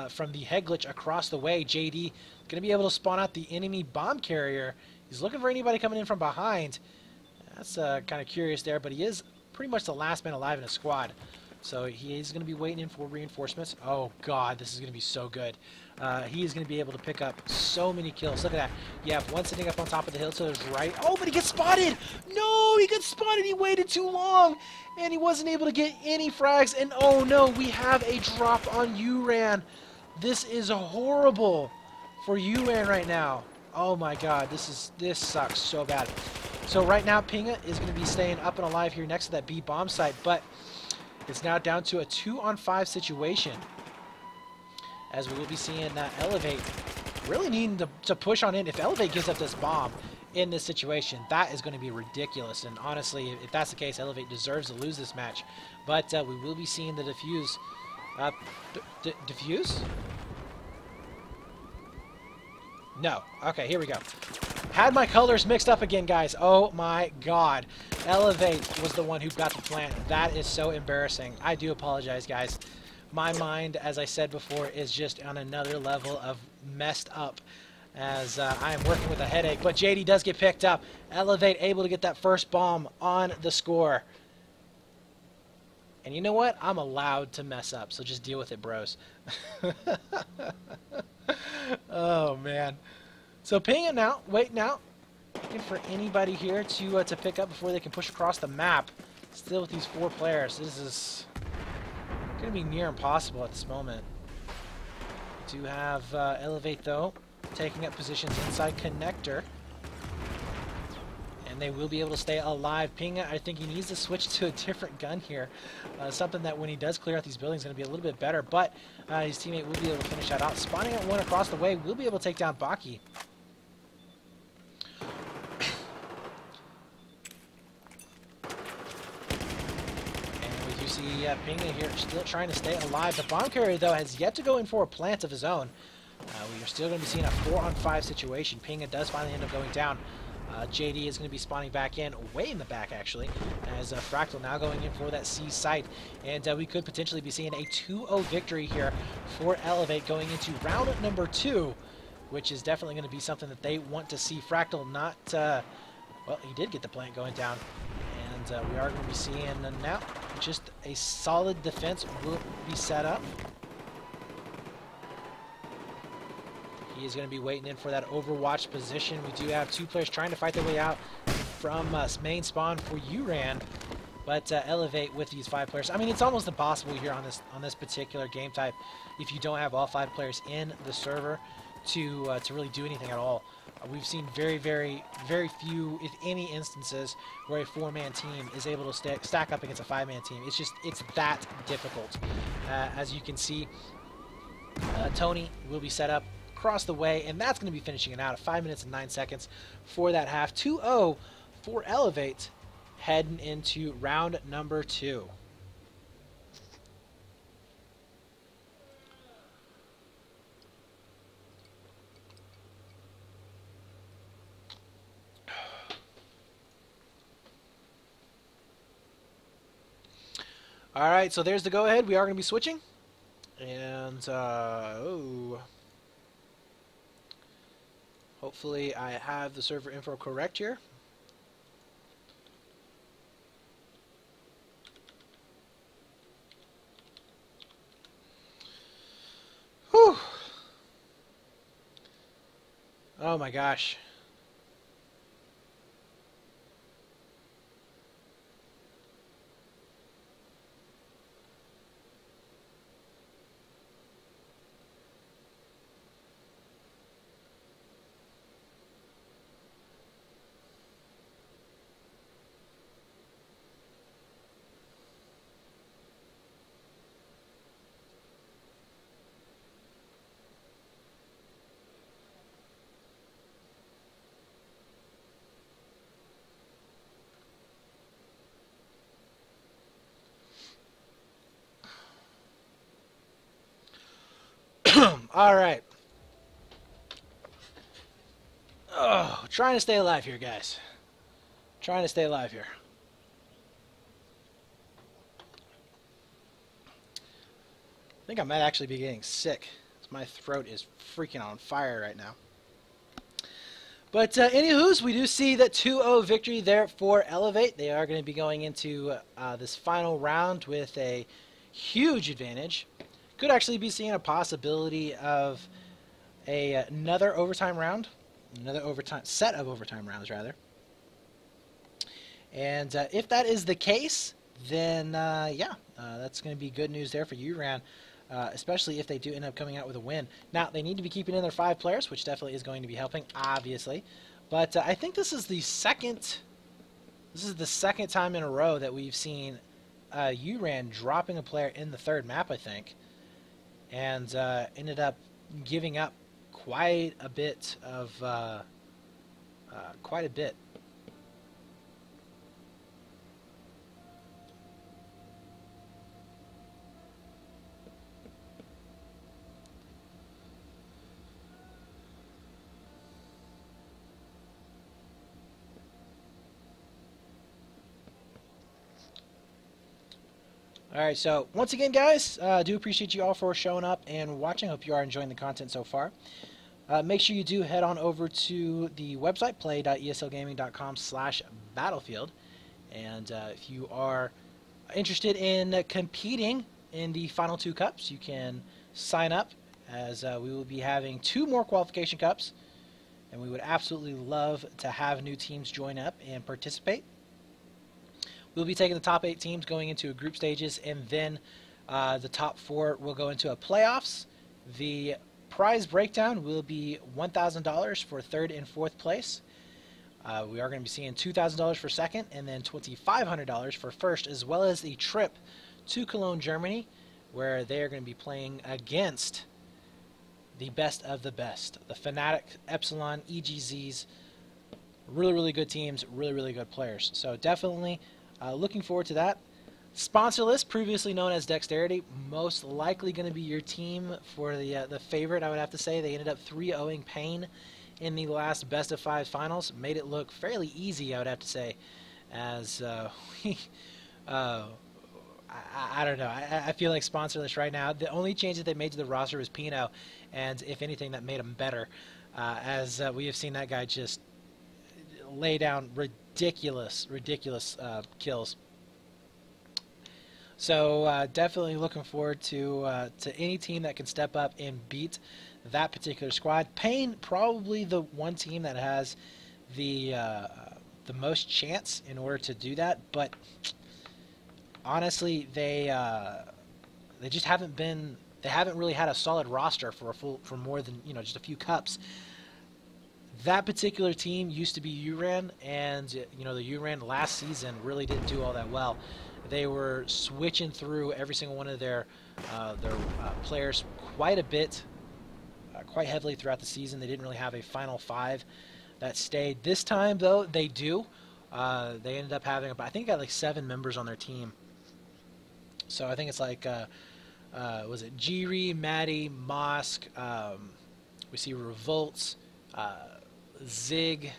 from the head glitch across the way. JD going to be able to spawn out the enemy bomb carrier. He's looking for anybody coming in from behind. That's kind of curious there, but he is pretty much the last man alive in his squad. So he is going to be waiting in for reinforcements. Oh, God, this is going to be so good. He is going to be able to pick up so many kills. Look at that. You have one sitting up on top of the hill to his right. Oh, but he gets spotted. No, he gets spotted. He waited too long, and he wasn't able to get any frags. And, oh, no, we have a drop on Uran. This is horrible for Uran right now. Oh, my God. This sucks so bad. So right now, Pinga is going to be staying up and alive here next to that B bomb site, but it's now down to a 2-on-5 situation, as we will be seeing eLevate really needing to push on in. If eLevate gives up this bomb in this situation, that is going to be ridiculous. And honestly, if that's the case, eLevate deserves to lose this match. But we will be seeing the defuse. Defuse? No. Okay, here we go. Had my colors mixed up again, guys. Oh my God. eLevate was the one who got the plant. That is so embarrassing. I do apologize, guys. My mind, as I said before, is just on another level of messed up, as I am working with a headache. But JD does get picked up. eLevate able to get that first bomb on the score. And you know what? I'm allowed to mess up, so just deal with it, bros. Oh, man. So pinging out, waiting out, looking for anybody here to pick up before they can push across the map. Still with these 4 players, this is going to be near impossible at this moment. We do have eLevate, though, taking up positions inside connector. And they will be able to stay alive. Pinga, I think he needs to switch to a different gun here. Something that when he does clear out these buildings is going to be a little bit better. But his teammate will be able to finish that out. Spawning at one across the way, will be able to take down Baki. See Pinga here still trying to stay alive. The bomb carrier, though, has yet to go in for a plant of his own. We are still going to be seeing a 4-on-5 situation. Pinga does finally end up going down. JD is going to be spawning back in, way in the back, actually, as Fractal now going in for that C site. And we could potentially be seeing a 2-0 victory here for eLevate going into round number 2, which is definitely going to be something that they want to see. Fractal not, well, he did get the plant going down. And we are going to be seeing now just a solid defense will be set up. He is going to be waiting in for that overwatch position. We do have 2 players trying to fight their way out from main spawn for Uran, but eLevate with these 5 players. I mean, it's almost impossible here on this particular game type if you don't have all 5 players in the server to really do anything at all. We've seen very, very, very few, if any, instances where a 4-man team is able to stack up against a 5-man team. It's that difficult. As you can see, Tony will be set up across the way, and that's going to be finishing it out at 5 minutes and 9 seconds for that half. 2-0 for eLevate, heading into round number 2. All right, so there's the go-ahead. We are going to be switching. And, hopefully I have the server info correct here. Whew. Oh my gosh. All right. Oh, trying to stay alive here, guys. Trying to stay alive here. I think I might actually be getting sick. My throat is freaking on fire right now. But anywho's, we do see that 2-0 victory there for eLevate. They are going to be going into this final round with a huge advantage. Could actually be seeing a possibility of another overtime round. Another set of overtime rounds, rather. And if that is the case, then yeah, that's going to be good news there for Uran, especially if they do end up coming out with a win. Now, they need to be keeping in their 5 players, which definitely is going to be helping, obviously. But I think this is the second time in a row that we've seen Uran dropping a player in the 3rd map, I think, and ended up giving up quite a bit of quite a bit. Alright, so once again, guys, do appreciate you all for showing up and watching. Hope you are enjoying the content so far. Make sure you do head on over to the website, play.eslgaming.com/battlefield. And if you are interested in competing in the final 2 cups, you can sign up, as we will be having 2 more qualification cups. And we would absolutely love to have new teams join up and participate. We'll be taking the top 8 teams going into group stages, and then the top 4 will go into a playoffs. The prize breakdown will be $1,000 for 3rd and 4th place. We are going to be seeing $2,000 for 2nd, and then $2,500 for 1st, as well as the trip to Cologne, Germany, where they are going to be playing against the best of the best. The Fnatic, Epsilon, EGZs, really, really good teams, really, really good players. So definitely looking forward to that. Sponsor list, previously known as Dexterity, most likely going to be your team for the favorite, I would have to say. They ended up 3-0ing Pain in the last best of 5 finals. Made it look fairly easy, I would have to say, as I don't know. I feel like sponsor list right now, the only change that they made to the roster was Pino, and if anything, that made him better, as we have seen that guy just lay down ridiculous kills. So definitely looking forward to any team that can step up and beat that particular squad. Pain, probably the one team that has the most chance in order to do that, but honestly, they just haven't been. They haven't really had a solid roster for more than just a few cups. That particular team used to be Uran, and the Uran last season really didn't do all that well. They were switching through every single one of their players quite a bit, quite heavily throughout the season. They didn't really have a final 5 that stayed. This time, though, they do. They ended up having, I think, got like 7 members on their team. So I think it's like, was it Jiri, Maddie, Mosk? We see Revolts, Zig,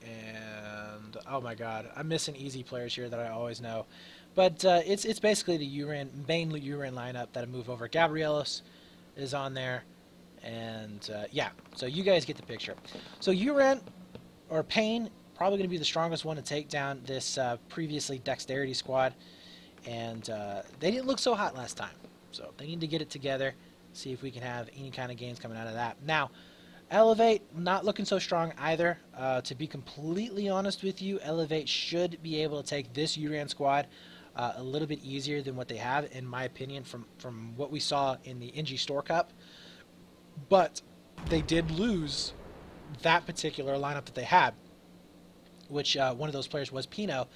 and oh my God, I'm missing easy players here that I always know. But it's basically the main Uran lineup that I move over. Gabrielos is on there, and yeah, so you guys get the picture. So Uran, or Pain, probably going to be the strongest one to take down this previously Dexterity squad. And they didn't look so hot last time, so they need to get it together, see if we can have any kind of gains coming out of that. Now, eLevate, not looking so strong either. To be completely honest with you, eLevate should be able to take this Uran squad a little bit easier than what they have, in my opinion, from what we saw in the NG Store Cup. But they did lose that particular lineup that they had, which one of those players was Pino.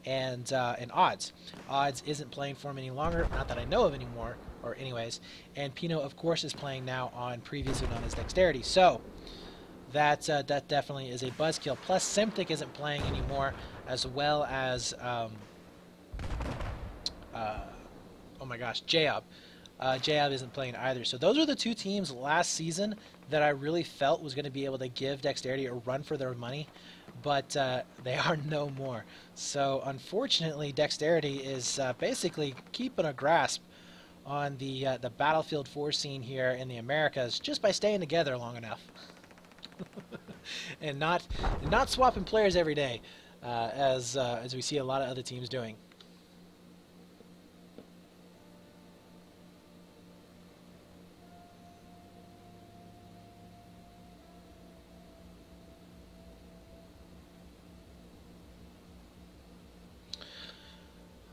And Odds. Odds isn't playing for him any longer, not that I know of anymore, or anyways. And Pino, of course, is playing now on previously known as Dexterity. So that definitely is a buzzkill. Plus, Simtic isn't playing anymore, as well as oh my gosh, Jayob. JAB isn't playing either. So those are the two teams last season that I really felt was going to be able to give Dexterity a run for their money, but they are no more. So unfortunately, Dexterity is basically keeping a grasp on the Battlefield 4 scene here in the Americas just by staying together long enough. and not swapping players every day, as we see a lot of other teams doing.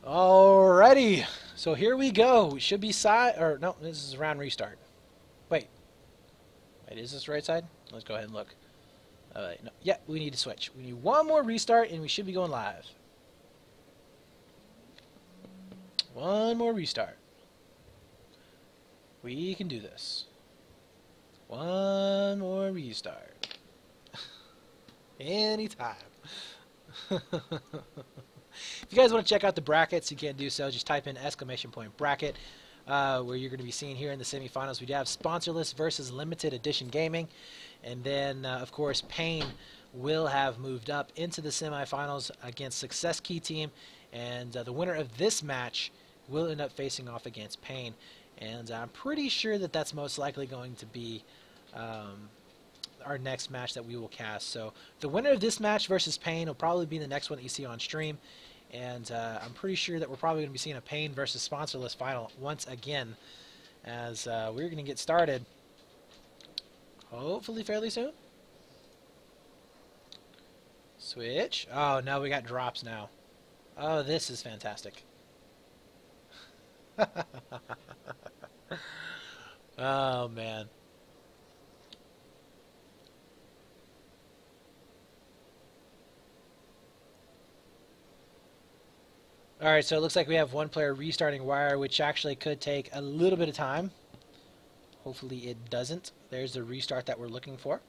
Alrighty, so here we go. We should be side, or no, this is a round restart. Wait, is this the right side? Let's go ahead and look. No, yeah, we need to switch. We need one more restart, and we should be going live. One more restart. We can do this. One more restart. Anytime. If you guys want to check out the brackets, you can do so. Just type in !bracket, where you're going to be seeing here in the semifinals. We do have sponsorless versus limited edition gaming. And then, of course, Pain will have moved up into the semifinals against Success Key Team. And the winner of this match will end up facing off against Pain. And I'm pretty sure that that's most likely going to be our next match that we will cast. So the winner of this match versus Pain will probably be the next one that you see on stream. And I'm pretty sure that we're probably going to be seeing a Pain versus sponsorless final once again, as we're going to get started hopefully fairly soon. Switch. Oh no, we got drops now. Oh, this is fantastic. Oh man. Alright, so it looks like we have one player restarting wire, which actually could take a little bit of time. Hopefully it doesn't. There's the restart that we're looking for.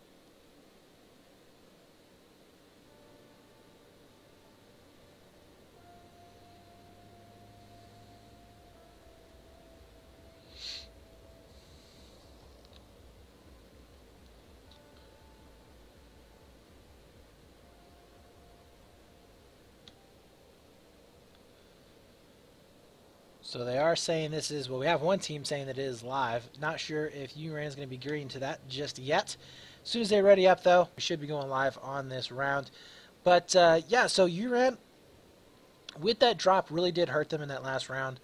So they are saying this is, well, we have one team saying that it is live. Not sure if Uran is going to be agreeing to that just yet. As soon as they're ready up, though, we should be going live on this round. But, yeah, so Uran, with that drop, really did hurt them in that last round.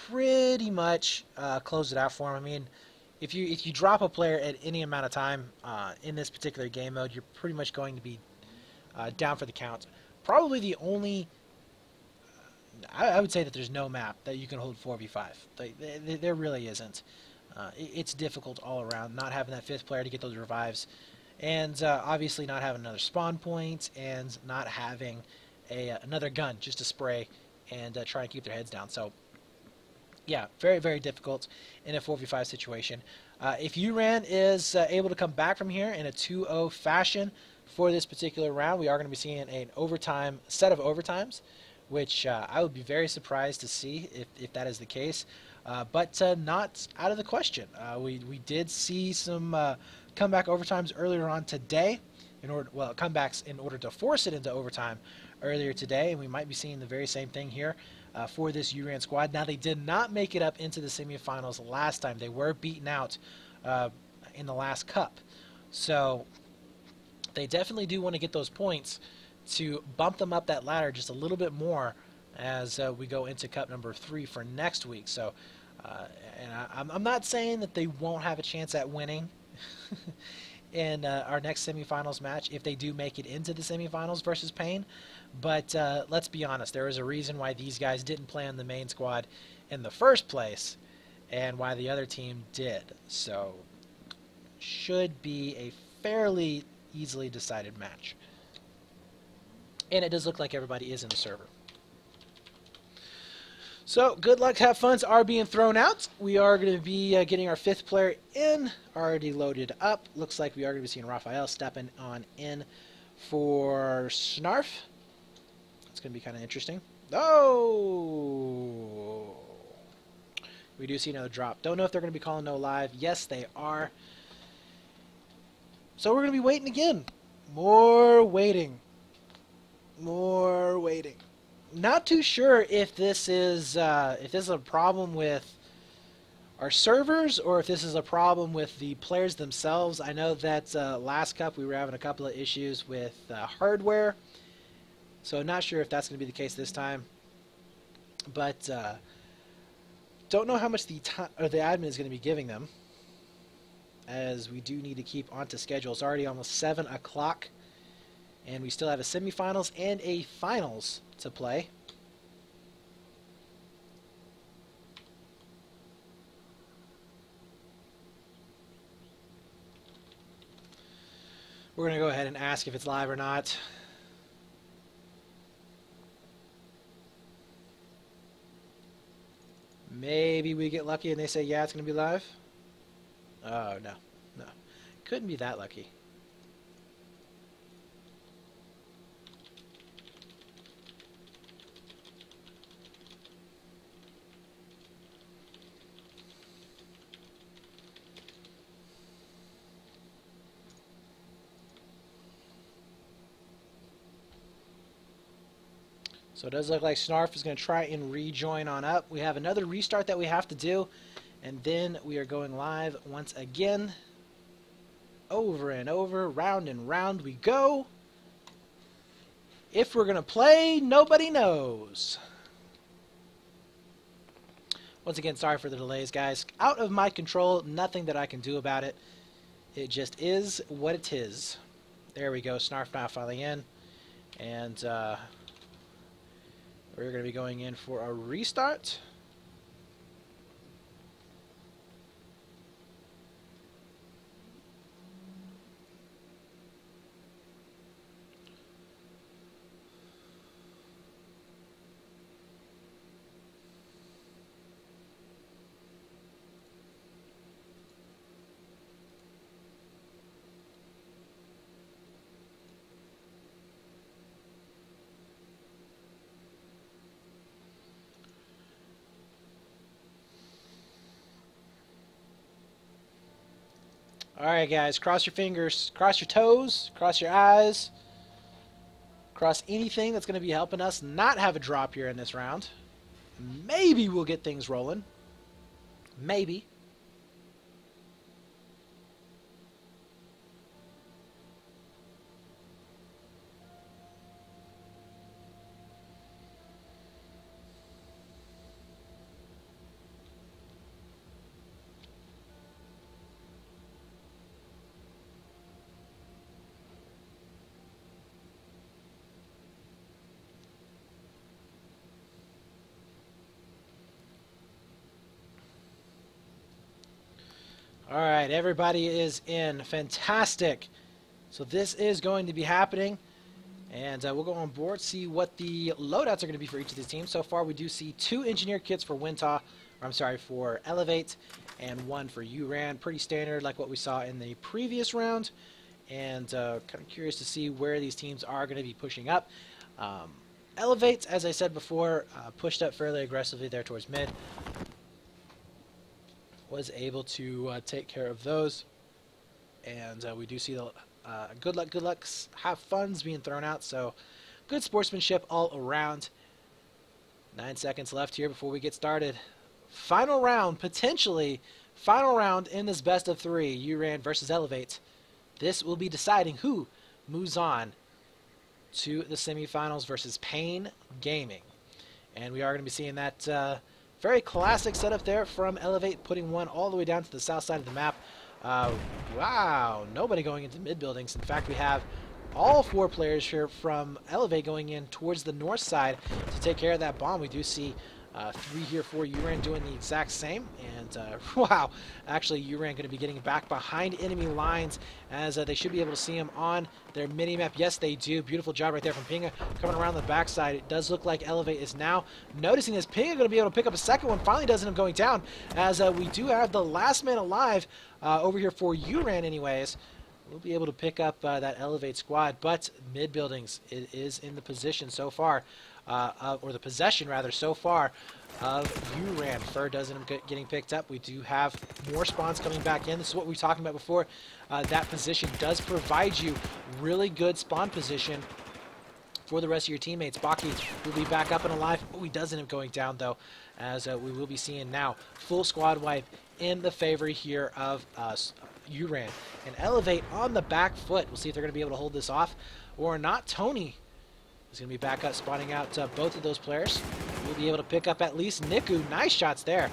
Pretty much closed it out for them. I mean, if you drop a player at any amount of time in this particular game mode, you're pretty much going to be down for the count. Probably the only... I would say that there's no map that you can hold 4v5. There really isn't. It's difficult all around, not having that fifth player to get those revives, and obviously not having another spawn point, and not having another gun just to spray and try and keep their heads down. So, yeah, very, very difficult in a 4v5 situation. If Uran is able to come back from here in a 2-0 fashion for this particular round, we are going to be seeing an overtime set of overtimes, which I would be very surprised to see if that is the case, but not out of the question. We did see some comeback overtimes earlier on today, comebacks in order to force it into overtime earlier today, and we might be seeing the very same thing here for this Uran squad. Now, they did not make it up into the semifinals last time. They were beaten out in the last cup, so they definitely do want to get those points to bump them up that ladder just a little bit more as we go into Cup number 3 for next week. So, and I'm not saying that they won't have a chance at winning in our next semifinals match if they do make it into the semifinals versus Pain. But let's be honest, there is a reason why these guys didn't play on the main squad in the first place and why the other team did. So, should be a fairly easily decided match. And it does look like everybody is in the server. So, good luck, have funs are being thrown out. We are going to be getting our fifth player in, already loaded up. Looks like we are going to be seeing Raphael stepping on in for Snarf. It's going to be kind of interesting. Oh! We do see another drop. Don't know if they're going to be calling no live. Yes, they are. So we're going to be waiting again. More waiting. More waiting. Not too sure if this is a problem with our servers or if this is a problem with the players themselves. I know that last cup we were having a couple of issues with hardware, so not sure if that's going to be the case this time. But don't know how much the admin is going to be giving them, as we do need to keep onto schedule. It's already almost 7 o'clock, and we still have a semifinals and a finals to play. We're going to go ahead and ask if it's live or not. Maybe we get lucky and they say, yeah, it's going to be live. Oh, no. No. Couldn't be that lucky. So it does look like Snarf is going to try and rejoin on up. We have another restart that we have to do, and then we are going live once again. Over and over, round and round we go. If we're going to play, nobody knows. Once again, sorry for the delays, guys. Out of my control, nothing that I can do about it. It just is what it is. There we go, Snarf now finally in. And we're going to be going in for a restart. Alright guys, cross your fingers, cross your toes, cross your eyes, cross anything that's going to be helping us not have a drop here in this round. Maybe we'll get things rolling. Maybe. Alright, everybody is in. Fantastic. So this is going to be happening. And we'll go on board, see what the loadouts are going to be for each of these teams. So far, we do see 2 engineer kits for for eLevate, and 1 for Uran. Pretty standard, like what we saw in the previous round. And kind of curious to see where these teams are going to be pushing up. eLevate, as I said before, pushed up fairly aggressively there towards mid. Was able to take care of those, and we do see the good luck, have funds being thrown out, so good sportsmanship all around. 9 seconds left here before we get started. Final round, potentially final round in this best of 3, Uran versus eLevate. This will be deciding who moves on to the semifinals versus Pain Gaming, and we are going to be seeing that very classic setup there from eLevate, putting one all the way down to the south side of the map. Wow, nobody going into mid buildings. In fact, we have all 4 players here from eLevate going in towards the north side to take care of that bomb. We do see 3 here for Uran doing the exact same. And wow, actually Uran going to be getting back behind enemy lines, as they should be able to see him on their mini-map. Yes, they do. Beautiful job right there from Pinga coming around the backside. It does look like eLevate is now noticing this. Pinga going to be able to pick up a second one. Finally does end up going down, as we do have the last man alive over here for Uran anyways. will be able to pick up that eLevate squad, but mid buildings is in the position so far, or the possession rather so far of Uran. Fur doesn't end up getting picked up. We do have more spawns coming back in. This is what we were talking about before. That position does provide you really good spawn position for the rest of your teammates. Baki will be back up and alive. Oh, he does end up going down though, as we will be seeing now. Full squad wipe in the favor here of Uran. And eLevate on the back foot. We'll see if they're going to be able to hold this off or not. Tony is going to be back up, spotting out both of those players. We'll be able to pick up at least Niku. Nice shots there.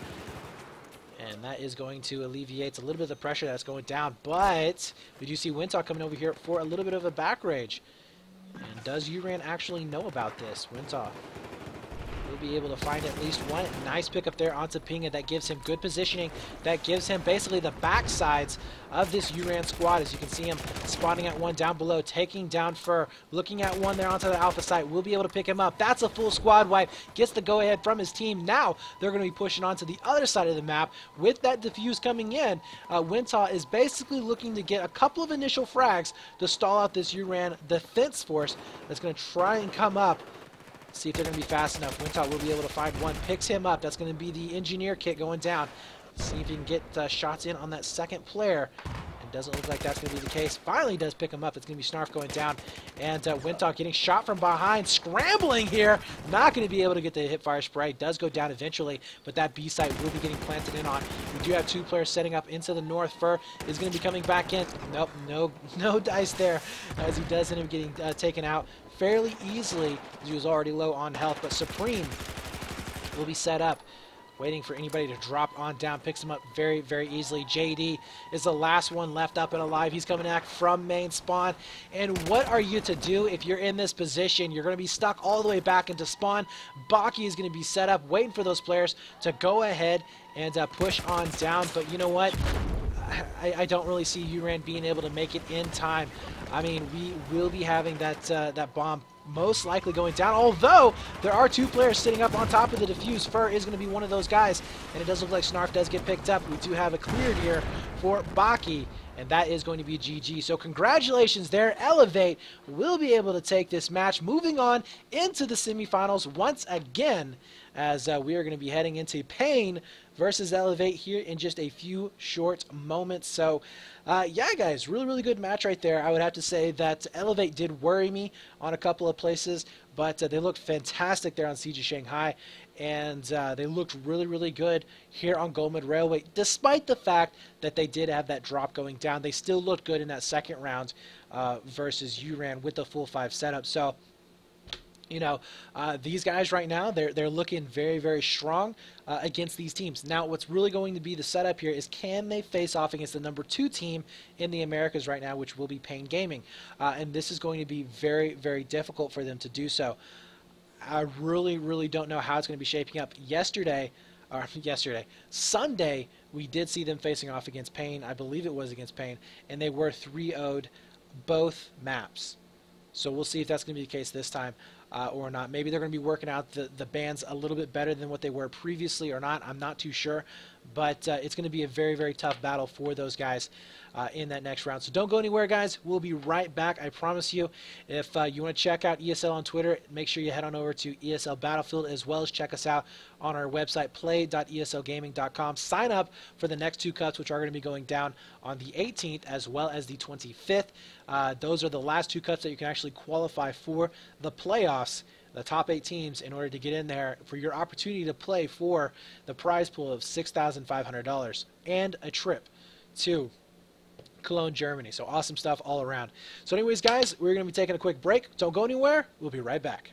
And that is going to alleviate a little bit of the pressure that's going down. But we do see Wintalk coming over here for a little bit of a back rage. And does Uran actually know about this? Wintalk will be able to find at least one. Nice pickup there onto Pinga. That gives him good positioning. That gives him basically the backsides of this Uran squad. As you can see him spawning at one down below, taking down Fur, looking at one there onto the alpha site. We'll be able to pick him up. That's a full squad wipe. Gets the go-ahead from his team. Now they're going to be pushing on to the other side of the map. With that defuse coming in, Wintaw is basically looking to get a couple of initial frags to stall out this Uran defense force that's going to try and come up. See if they're going to be fast enough. Wintalk will be able to find one. Picks him up. That's going to be the engineer kit going down. See if he can get shots in on that second player. It doesn't look like that's going to be the case. Finally does pick him up. It's going to be Snarf going down. And Wintalk getting shot from behind. Scrambling here. Not going to be able to get the hip fire spray. Does go down eventually, but that B site will be getting planted in on. We do have two players setting up into the north. Fur is going to be coming back in. Nope, no dice there, as he does end up getting taken out fairly easily, as he was already low on health. But Supreme will be set up, waiting for anybody to drop on down. Picks him up very, very easily. JD is the last one left up and alive. He's coming back from main spawn. And what are you to do if you're in this position? You're going to be stuck all the way back into spawn. Baki is going to be set up, waiting for those players to go ahead and push on down. But you know what? I don't really see Uran being able to make it in time. I mean, we will be having that bomb most likely going down, although there are two players sitting up on top of the defuse. Fur is going to be one of those guys, and it does look like Snarf does get picked up. We do have it cleared here for Baki, and that is going to be GG. So congratulations there. eLevate will be able to take this match, moving on into the semifinals once again, as we are going to be heading into Pain versus eLevate here in just a few short moments. So yeah, guys, really good match right there. I would have to say that eLevate did worry me on a couple of places, but they looked fantastic there on Siege of Shanghai, and they looked really good here on Goldman Railway. Despite the fact that they did have that drop going down, they still looked good in that second round versus Uran with the full 5 setup. So you know, these guys right now, they're looking very strong against these teams. Now, what's really going to be the setup here is, can they face off against the number 2 team in the Americas right now, which will be Pain Gaming? And this is going to be very difficult for them to do so. I really don't know how it's going to be shaping up. Sunday, we did see them facing off against Pain. I believe it was against Pain, and they were 3-0'd both maps. So we'll see if that's going to be the case this time or not. Maybe they're going to be working out the bands a little bit better than what they were previously or not. I'm not too sure. But it's going to be a very tough battle for those guys in that next round. So don't go anywhere, guys. We'll be right back, I promise you. If you want to check out ESL on Twitter, make sure you head on over to ESL Battlefield, as well as check us out on our website, play.eslgaming.com. Sign up for the next 2 cups, which are going to be going down on the 18th as well as the 25th. Those are the last 2 cups that you can actually qualify for the playoffs, the top 8 teams, in order to get in there for your opportunity to play for the prize pool of $6,500 and a trip to Cologne, Germany. So awesome stuff all around. So anyways, guys, we're going to be taking a quick break. Don't go anywhere. We'll be right back.